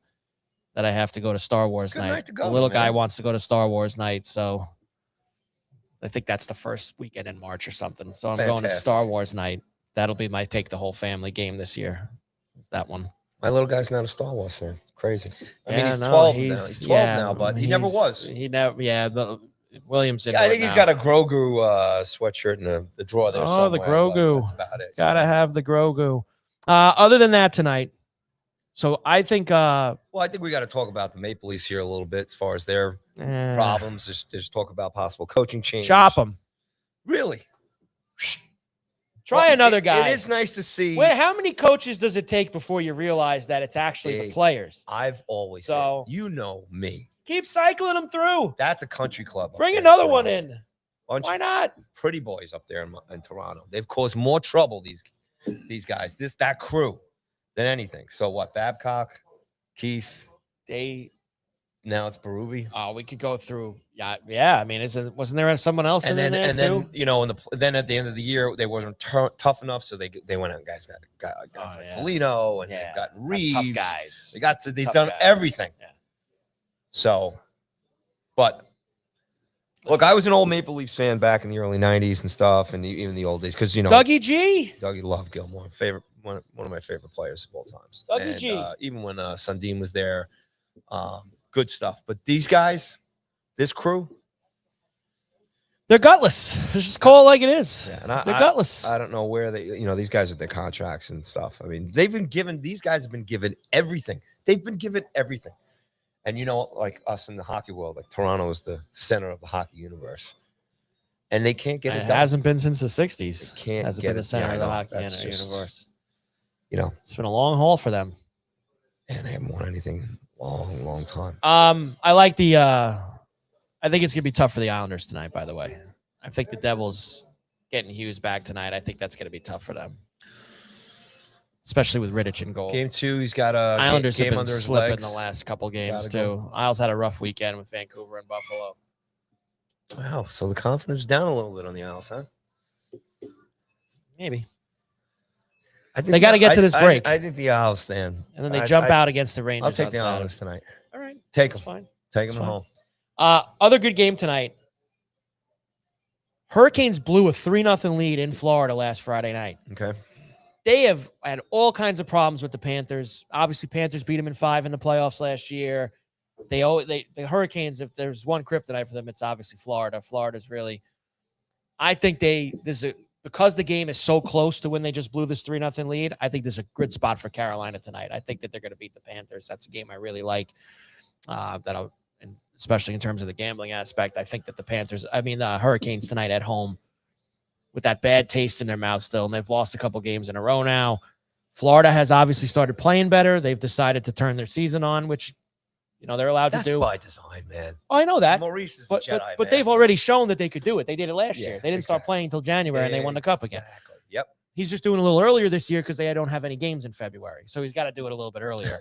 That I have to go to Star Wars night. The little guy wants to go to Star Wars night, so. I think that's the first weekend in March or something. So I'm going to Star Wars night. That'll be my take the whole family game this year. It's that one. My little guy's not a Star Wars fan. It's crazy. I mean, he's 12 now. He's 12 now, but he never was. He never. Yeah, Williams. I think he's got a Grogu sweatshirt in the drawer there. Oh, the Grogu. That's about it. Gotta have the Grogu. Other than that, tonight. So I think. I think we got to talk about the Maple Leafs here a little bit as far as their problems. There's talk about possible coaching change. Chop them. Really? Try another guy. It is nice to see. Wait, how many coaches does it take before you realize that it's actually the players? I've always said, me. Keep cycling them through. That's a country club. Bring another one in. Why not? Pretty boys up there in Toronto. They've caused more trouble, these guys, that crew, than anything. So what? Babcock, Keith. Now it's Berube. Oh, we could go through. Yeah. I mean, wasn't there someone else in there too? Then then at the end of the year they wasn't tough enough, so they went out and guys got guys like Foligno, and they've gotten Reeves. Tough guys. They've done everything. Yeah. So, but look, I was an old Maple Leafs fan back in the early '90s and stuff, and even the old days because Dougie G. Dougie loved Gilmore, one of my favorite players of all times. Dougie G. Even when Sundin was there. Good stuff. But these guys, this crew, they're gutless. Let's just call it like it is. Yeah, they're gutless. I don't know where these guys are their contracts and stuff. I mean, these guys have been given everything. They've been given everything. And like us in the hockey world, like Toronto is the center of the hockey universe. And they can't get it done. It hasn't been since the 60s. Can't hasn't get been the center of the hockey universe. It's been a long haul for them. And they haven't won anything in a long time. I like I think it's gonna be tough for the Islanders tonight, by the way. I think the Devils getting Hughes back tonight. I think that's gonna be tough for them. Especially with Rittich in goal. Game 2, he's got a Islanders game have been under his slipping legs. the last couple games too. Isles had a rough weekend with Vancouver and Buffalo. Wow, so the confidence is down a little bit on the Isles, huh? Maybe. They got to get to this break. I think the Isles stand. And then they jump out against the Rangers. I'll take the Islanders tonight. All right. Take them. Fine. Take them home. Other good game tonight. Hurricanes blew a 3-0 lead in Florida last Friday night. Okay. They have had all kinds of problems with the Panthers. Obviously, Panthers beat them in 5 in the playoffs last year. The Hurricanes, if there's one kryptonite for them, it's obviously Florida. Florida's really, I think because the game is so close to when they just blew this 3-0 lead, I think there's a good spot for Carolina tonight. I think that they're going to beat the Panthers. That's a game I really like. Especially in terms of the gambling aspect. I think that the Hurricanes tonight at home, with that bad taste in their mouth still, and they've lost a couple games in a row now. Florida has obviously started playing better. They've decided to turn their season on, which they're allowed to do. That's by design, man. Oh, I know that. Maurice is a Jedi. But they've already shown that they could do it. They did it last year. They didn't start exactly. playing until January, and they won the cup again. Exactly. Yep. He's just doing a little earlier this year because they don't have any games in February. So he's got to do it a little bit earlier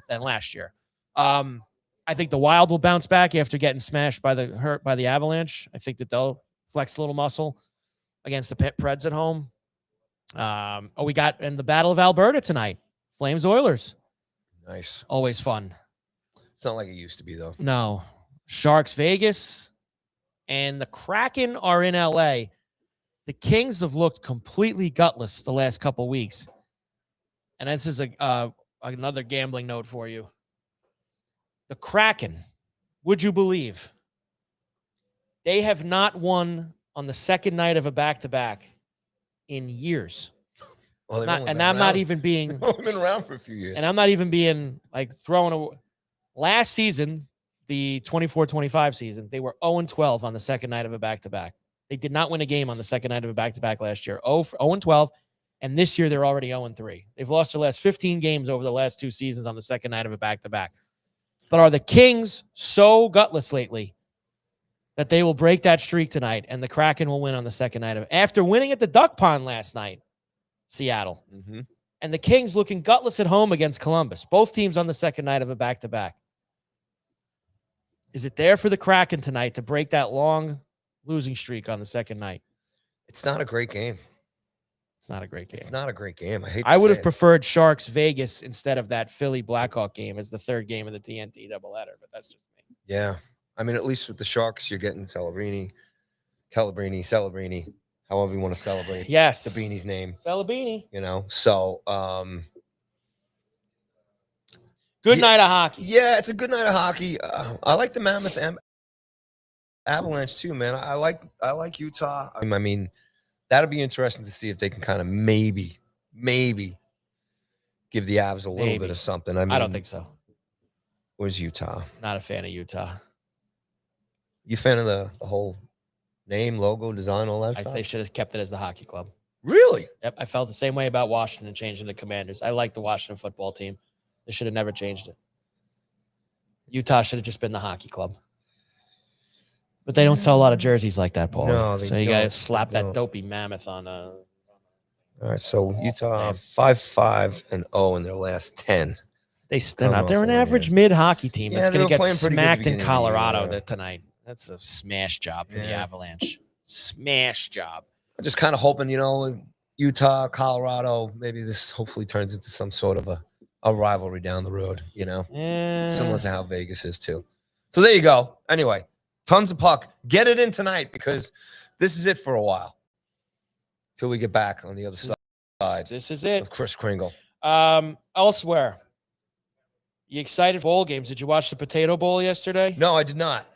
than last year. I think the Wild will bounce back after getting smashed by the Avalanche. I think that they'll flex a little muscle against the Preds at home. We got in the Battle of Alberta tonight. Flames Oilers. Nice. Always fun. It's not like it used to be, though. No. Sharks Vegas. And the Kraken are in LA. The Kings have looked completely gutless the last couple weeks. And this is another gambling note for you. The Kraken, would you believe, they have not won on the second night of a back-to-back in years. Well, I'm not even being... They've been around for a few years. And I'm not even being like throwing a... Last season, the 24-25 season, they were 0-12 on the second night of a back-to-back. They did not win a game on the second night of a back-to-back last year. 0-12, and this year they're already 0-3. They've lost their last 15 games over the last 2 seasons on the second night of a back-to-back. But are the Kings so gutless lately that they will break that streak tonight and the Kraken will win on the second night of after winning at the Duck Pond last night, Seattle. Mm-hmm. And the Kings looking gutless at home against Columbus. Both teams on the second night of a back-to-back. Is it there for the Kraken tonight to break that long losing streak on the second night? It's not a great game. It's not a great game. It's not a great game. I would have preferred Sharks Vegas instead of that Philly Blackhawk game as the third game of the TNT doubleheader, but that's just me. Yeah. I mean, at least with the Sharks, you're getting Celebrini, however you want to celebrate. Yes. The Beanie's name. Celebrini. So good night of hockey. Yeah, it's a good night of hockey. I like the Mammoth Avalanche too, man. I like Utah. I mean, that'll be interesting to see if they can kind of maybe give the Avs a little bit of something. I don't think so. Where's Utah? Not a fan of Utah. You fan of the whole name, logo, design, all that stuff? They should have kept it as the hockey club. Really? Yep. I felt the same way about Washington changing the Commanders. I like the Washington football team. They should have never changed it. Utah should have just been the hockey club. But they don't sell a lot of jerseys like that, Paul. No, so you guys slap that dopey Mammoth on. All right, so Utah 5-5-0 in their last 10. They're not. They're an average mid hockey team that's going to get smacked in Colorado tonight. That's a smash job for the Avalanche. Smash job. I'm just kind of hoping, Utah, Colorado, maybe this hopefully turns into some sort of a rivalry down the road, similar to how Vegas is too. So there you go. Anyway, tons of puck. Get it in tonight because this is it for a while till we get back on the other side. This is it. Of Chris Kringle. Elsewhere, you excited for bowl games? Did you watch the Potato Bowl yesterday? No, I did not.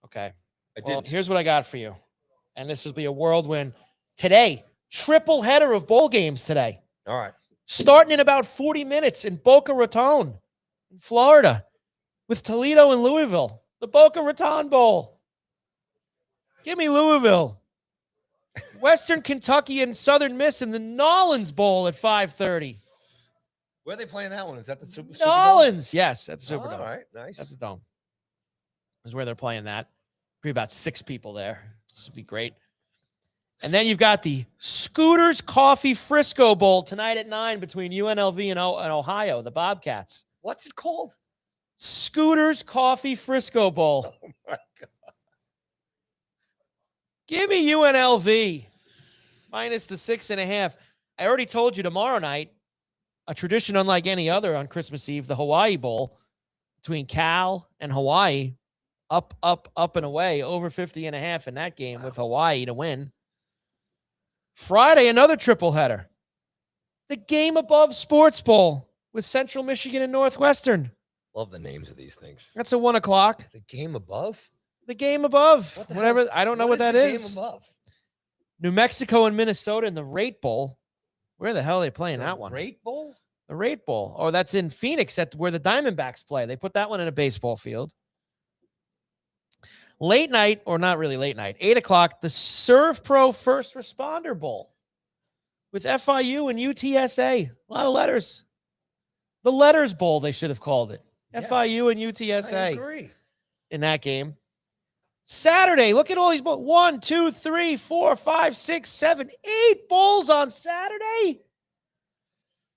Okay. I did. Here's what I got for you. And this will be a whirlwind. Today, triple header of bowl games today. All right. Starting in about 40 minutes in Boca Raton, in Florida, with Toledo and Louisville. The Boca Raton Bowl. Give me Louisville. Western Kentucky and Southern Miss in the Nolans Bowl at 5:30. Where are they playing that one? Is that the Super Nolans? Yes, that's the Superdome. All right, nice. That's the Dome. Is where they're playing that. Be about 6 people there. This would be great. And then you've got the Scooters Coffee Frisco Bowl tonight at 9 between UNLV and Ohio, the Bobcats. What's it called? Scooters Coffee Frisco Bowl. Oh, my God. Give me UNLV minus the 6.5. I already told you tomorrow night, a tradition unlike any other on Christmas Eve, the Hawaii Bowl between Cal and Hawaii, up, and away, over 50.5 in that game with Hawaii to win. Friday, another triple header. The Game Above Sports Bowl with Central Michigan and Northwestern. Love the names of these things. That's a 1 o'clock. The Game Above? The Game Above. Whatever. I don't know what that is. Game Above? New Mexico and Minnesota in the Rate Bowl. Where the hell are they playing that one? Rate Bowl? The Rate Bowl. Oh, that's in Phoenix where the Diamondbacks play. They put that one in a baseball field. Late night, or not really late night, 8 o'clock, the Serve Pro First Responder Bowl with FIU and UTSA. A lot of letters. The Letters Bowl, they should have called it. Yeah. FIU and UTSA. I agree. In that game. Saturday, look at all these bowls. 1, 2, 3, 4, 5, 6, 7, 8 bowls on Saturday.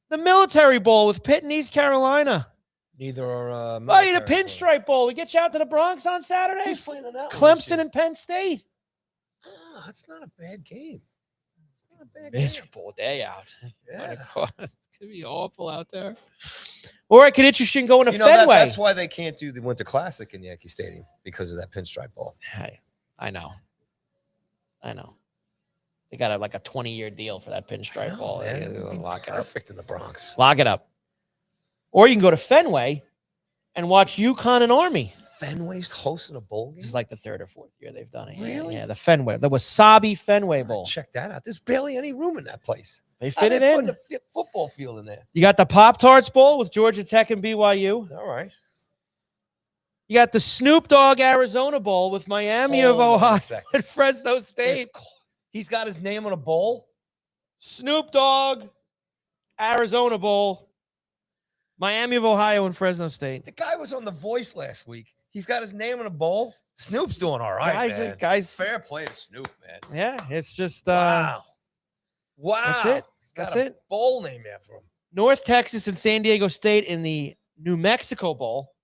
The Military Bowl with Pitt and East Carolina. Neither are Buddy, the Pinstripe Bowl. We get you out to the Bronx on Saturday. Who's playing on that one? Clemson and Penn State. Oh, that's not a bad game. Not a bad Miserable day out. Yeah. It's going to be awful out there. Or I could interesting going to Fenway. That's why they can't do the Winter Classic in Yankee Stadium because of that Pinstripe Bowl. Hey, I know. They got a 20-year deal for that Pinstripe Bowl. Lock it perfect in the Bronx. Lock it up. Or you can go to Fenway and watch UConn and Army. Fenway's hosting a bowl game? This is like the 3rd or 4th year they've done it. Really? Yeah, the Fenway. The Wasabi Fenway Bowl. Check that out. There's barely any room in that place. They fit it in. The football field in there. You got the Pop-Tarts Bowl with Georgia Tech and BYU. All right. You got the Snoop Dogg Arizona Bowl with Miami of Ohio and Fresno State. He's got his name on a bowl? Snoop Dogg Arizona Bowl. Miami of Ohio and Fresno State. The guy was on The Voice last week. He's got his name in a bowl. Snoop's doing all right, man. Guys, fair play to Snoop, man. Yeah, it's just wow. That's it. That's it. Bowl name after him. North Texas and San Diego State in the New Mexico Bowl.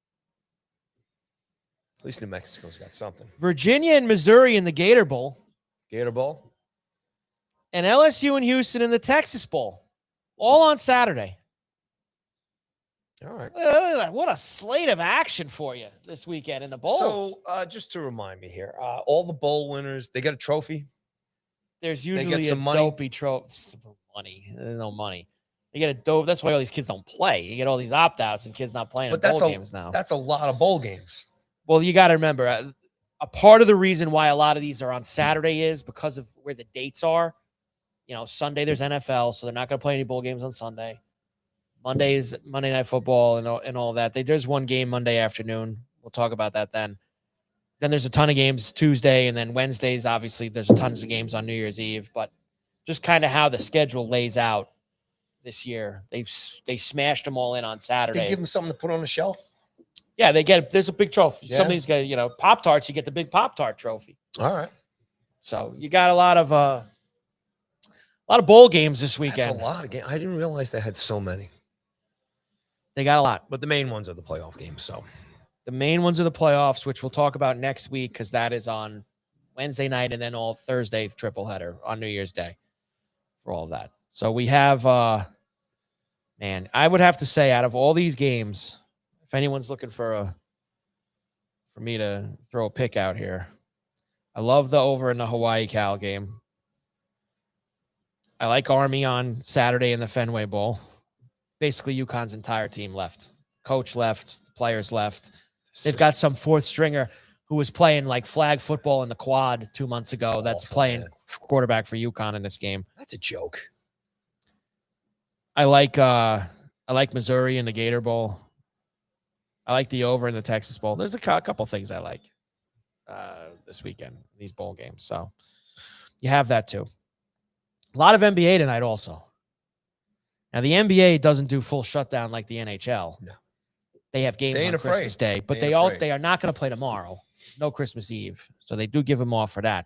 At least New Mexico's got something. Virginia and Missouri in the Gator Bowl. Gator Bowl. And LSU and Houston in the Texas Bowl. All on Saturday. All right. What a slate of action for you this weekend in the bowls. So, just to remind me here, all the bowl winners, they get a trophy. There's usually a dopey trophy. Money. There's no money. You get a dope. That's why all these kids don't play. You get all these opt-outs and kids not playing in bowl games now. That's a lot of bowl games. Well, you got to remember, a part of the reason why a lot of these are on Saturday is because of where the dates are. Sunday there's NFL, so they're not going to play any bowl games on Sunday. Monday is Monday Night Football and all that. There's one game Monday afternoon. We'll talk about that then. Then there's a ton of games Tuesday, and then Wednesdays, obviously, there's tons of games on New Year's Eve. But just kind of how the schedule lays out this year, they smashed them all in on Saturday. They give them something to put on the shelf? Yeah, there's a big trophy. Yeah. Some of these guys, Pop-Tarts, you get the big Pop-Tart trophy. All right. So you got a lot of bowl games this weekend. That's a lot of games. I didn't realize they had so many. They got a lot. But the main ones are the playoff games. So The main ones are the playoffs, which we'll talk about next week because that is on Wednesday night and then all Thursday triple header on New Year's Day for all of that. So we have, man, I would have to say out of all these games, if anyone's looking for me to throw a pick out here, I love the over in the Hawaii Cal game. I like Army on Saturday in the Fenway Bowl. Basically, UConn's entire team left. Coach left, players left. They've got some fourth stringer who was playing like flag football in the quad 2 months ago. That's playing quarterback for UConn in this game. That's a joke. I like Missouri in the Gator Bowl. I like the over in the Texas Bowl. There's a couple things I like this weekend, these bowl games. So you have that too. A lot of NBA tonight also. Now, the NBA doesn't do full shutdown like the NHL. No. They have games on Christmas Day, but they are not going to play tomorrow. No Christmas Eve. So they do give them off for that.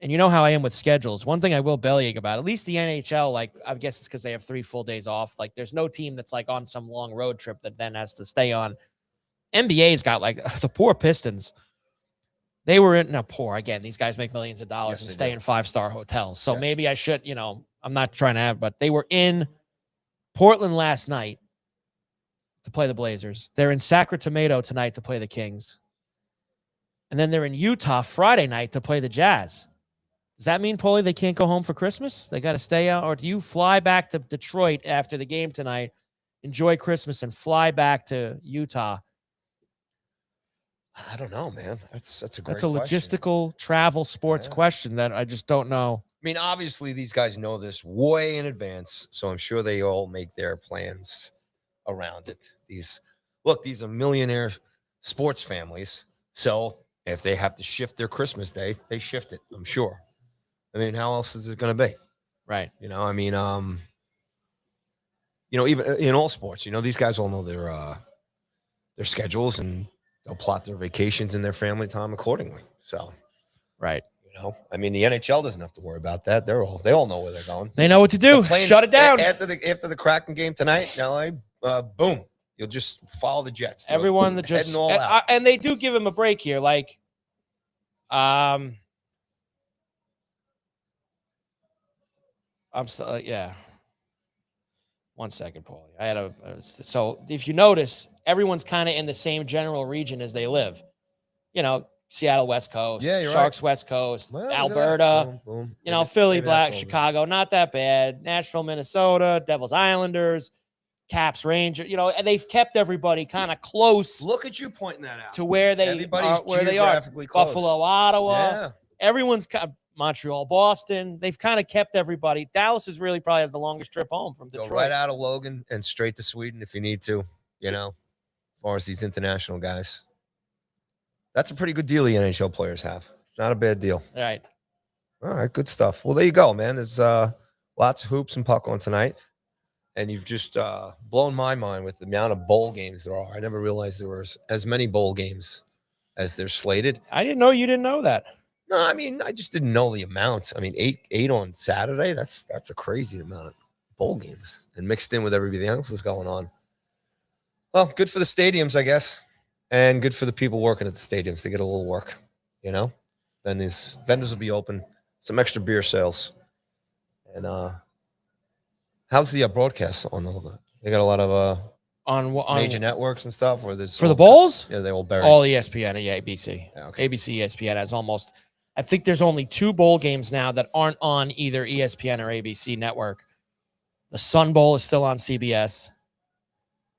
And you know how I am with schedules. One thing I will bellyache about, at least the NHL, like, I guess it's because they have 3 full days off. Like, there's no team that's like on some long road trip that then has to stay on. NBA's got like the poor Pistons. They were in poor. Again, these guys make millions of dollars and stay in 5-star hotels. So maybe I should, I'm not trying to have, but they were in Portland last night to play the Blazers. They're in Sacramento tonight to play the Kings. And then they're in Utah Friday night to play the Jazz. Does that mean, Paulie, they can't go home for Christmas? They got to stay out? Or do you fly back to Detroit after the game tonight, enjoy Christmas, and fly back to Utah? I don't know, man. That's a great question. Logistical travel sports question that I just don't know. I mean, obviously, these guys know this way in advance, so I'm sure they all make their plans around it. These are millionaire sports families, so if they have to shift their Christmas day, they shift it, I'm sure. I mean, how else is it going to be? Right. I mean, even in all sports, these guys all know their schedules, and they'll plot their vacations and their family time accordingly. So, right. I mean, the NHL doesn't have to worry about that. They all know where they're going. They know what to do. Shut it down. After the Kraken game tonight, LA, boom. You'll just follow the Jets. Everyone that just and they do give him a break here. Like, I'm so yeah. 1 second, Paulie. I had so if you notice, everyone's kind of in the same general region as they live. Seattle West Coast, Sharks right. West Coast, well, Alberta, boom, boom. Philly, Black, Chicago, not that bad. Nashville, Minnesota, Devils, Islanders, Caps, Rangers. And they've kept everybody kind of close. Look at you pointing that out to where they are. Close. Buffalo, Ottawa. Yeah. Everyone's Montreal, Boston. They've kind of kept everybody. Dallas is really probably has the longest trip home from Detroit. Go right out of Logan and straight to Sweden if you need to. As far as these international guys. That's a pretty good deal the NHL players have. It's not a bad deal. All right, good stuff. Well, there you go, man. There's lots of hoops and puck on tonight. And you've just blown my mind with the amount of bowl games there are. I never realized there were as many bowl games as they're slated. I didn't know you didn't know that. No, I mean, I just didn't know the amount. I mean, eight on Saturday, that's a crazy amount of bowl games. And mixed in with everything else that's going on. Well, good for the stadiums, I guess. And good for the people working at the stadiums to get a little work, Then these vendors will be open, some extra beer sales. And how's the broadcast on all that? They got a lot of on major networks and stuff? Or there's for the bowls? Yeah, they all bury. All ESPN, ABC. Yeah, okay. ABC, ESPN has almost, I think there's only 2 bowl games now that aren't on either ESPN or ABC network. The Sun Bowl is still on CBS.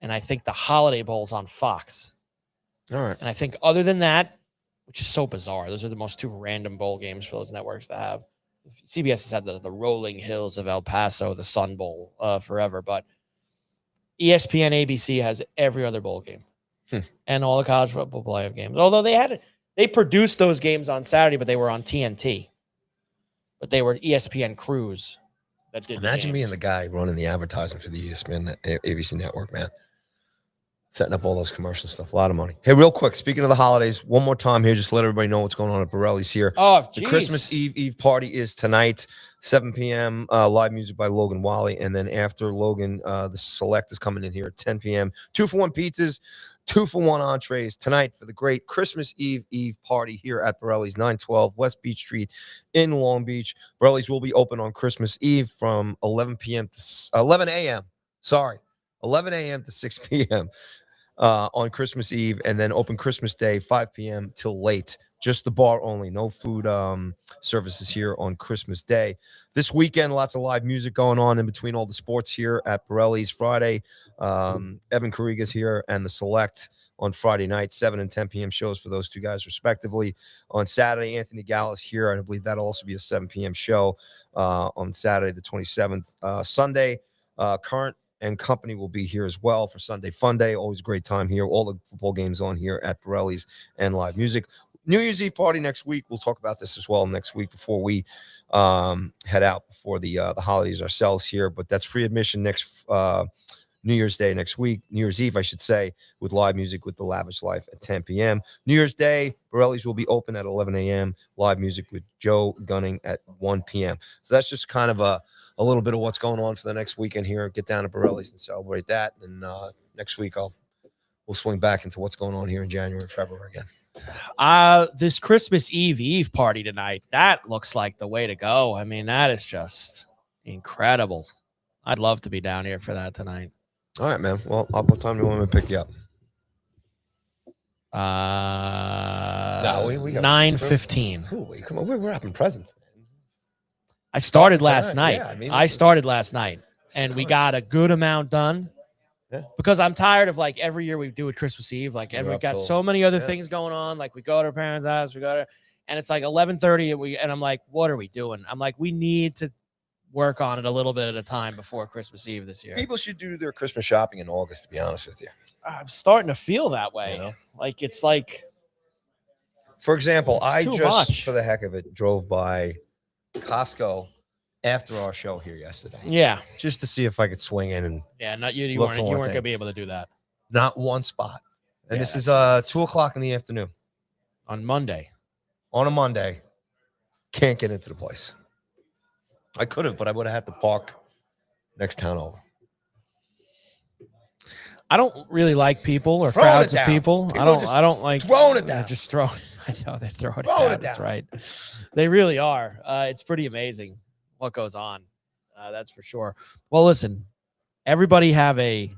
And I think the Holiday Bowl is on Fox. All right. And I think other than that, which is so bizarre, those are the most 2 random bowl games for those networks to have. CBS has had the Rolling Hills of El Paso, the Sun Bowl forever, but ESPN, ABC has every other bowl game and all the college football playoff games. Although they produced those games on Saturday, but they were on TNT. But they were ESPN crews that did. Imagine being the guy running the advertising for the ESPN ABC network, man. setting up all those commercial stuff. A lot of money. Hey, real quick, speaking of the holidays, one more time here, just let everybody know what's going on at Borrelli's here. Oh, the Christmas Eve party is tonight, 7 p.m. Live music by Logan Wally. And then after Logan, the Select is coming in here at 10 p.m. 2-for-1 pizzas, 2-for-1 entrees tonight for the great Christmas Eve party here at Borrelli's, 912 West Beach Street in Long Beach. Borrelli's will be open on Christmas Eve from 11 a.m. Sorry, 11 a.m. to 6 p.m. On Christmas Eve, and then open Christmas Day, 5 p.m. till late. Just the bar only. No food services here on Christmas Day. This weekend, lots of live music going on in between all the sports here at Borrelli's. Friday, Evan Carriga's here, and the Select on Friday night, 7 and 10 p.m. shows for those two guys respectively. On Saturday, Anthony Gallus here. I believe that'll also be a 7 p.m. show on Saturday the 27th. Sunday, Current and company will be here as well for Sunday Fun Day. Always a great time here. All the football games on here at Borrelli's and live music. New Year's Eve party next week. We'll talk about this as well next week before we head out before the holidays ourselves here. But that's free admission next New Year's Day next week. New Year's Eve, I should say, with live music with The Lavish Life at 10 p.m. New Year's Day, Borrelli's will be open at 11 a.m. Live music with Joe Gunning at 1 p.m. So that's just kind of a little bit of what's going on for the next weekend here. Get down to Borrelli's and celebrate that. And next week we'll swing back into what's going on here in January and February again. This Christmas Eve party tonight, that looks like the way to go. I mean, that is just incredible. I'd love to be down here for that tonight. All right, man. Well, what time do you want me to pick you up? No, we got 9:15. Come on, we're wrapping presents, man. I started last night. Yeah, I started last night, and we got a good amount done. Yeah. Because I'm tired of like every year we do it Christmas Eve. Like we got so many other things going on. Like we go to our parents' house, and it's like 11:30, and I'm like, what are we doing? I'm like, we need to work on it a little bit at a time before Christmas Eve this year. People should do their Christmas shopping in August, to be honest with you. I'm starting to feel that way. You know? Like it's like, for example, I just much. for the heck of it drove by Costco after our show here yesterday. Yeah, just to see if I could swing in and you weren't gonna be able to do that. Not one spot. And this is 2 o'clock in the afternoon on Monday. On a Monday, can't get into the place. I could have, but I would have had to park next town over. I don't really like people or crowds of people. I don't like throwing it down. Just throwing. I know they're throwing it down. That's right. They really are. It's pretty amazing what goes on. That's for sure. Well, listen, everybody have a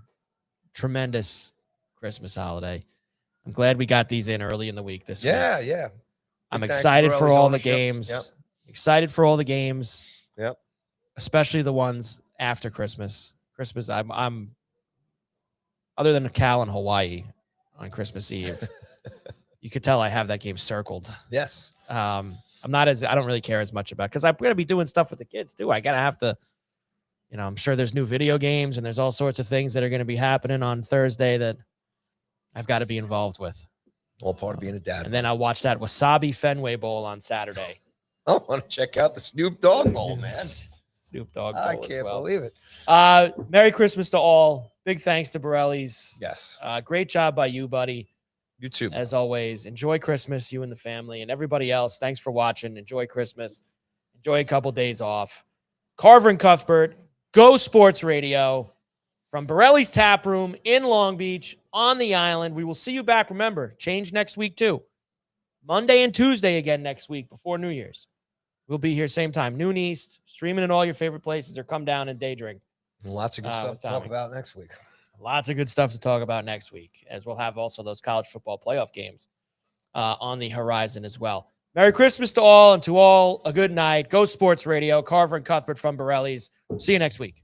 tremendous Christmas holiday. I'm glad we got these in early in the week this week. Yeah. I'm excited for all the games. Yep. Excited for all the games. Yep. Especially the ones after Christmas. I'm other than Cal in Hawaii on Christmas Eve. You could tell I have that game circled. Yes. I don't really care as much about because I'm going to be doing stuff with the kids too. I got to have to, I'm sure there's new video games and there's all sorts of things that are going to be happening on Thursday that I've got to be involved with. All part of being a dad. And then I'll watch that Wasabi Fenway Bowl on Saturday. I want to check out the Snoop Dogg Bowl, man. Snoop Dogg Bowl. I can't believe it. Merry Christmas to all. Big thanks to Borrelli's. Yes. Great job by you, buddy. You too. As always, enjoy Christmas, you and the family, and everybody else. Thanks for watching. Enjoy Christmas. Enjoy a couple days off. Carver and Cuthbert, Go Sports Radio from Borrelli's Tap Room in Long Beach on the island. We will see you back. Remember, change next week too. Monday and Tuesday again next week before New Year's. We'll be here same time, noon East, streaming in all your favorite places or come down and day drink. Lots of good stuff to talk about next week. Lots of good stuff to talk about next week, as we'll have also those college football playoff games on the horizon as well. Merry Christmas to all, and to all, a good night. Go Sports Radio, Carver and Cuthbert from Borrelli's. See you next week.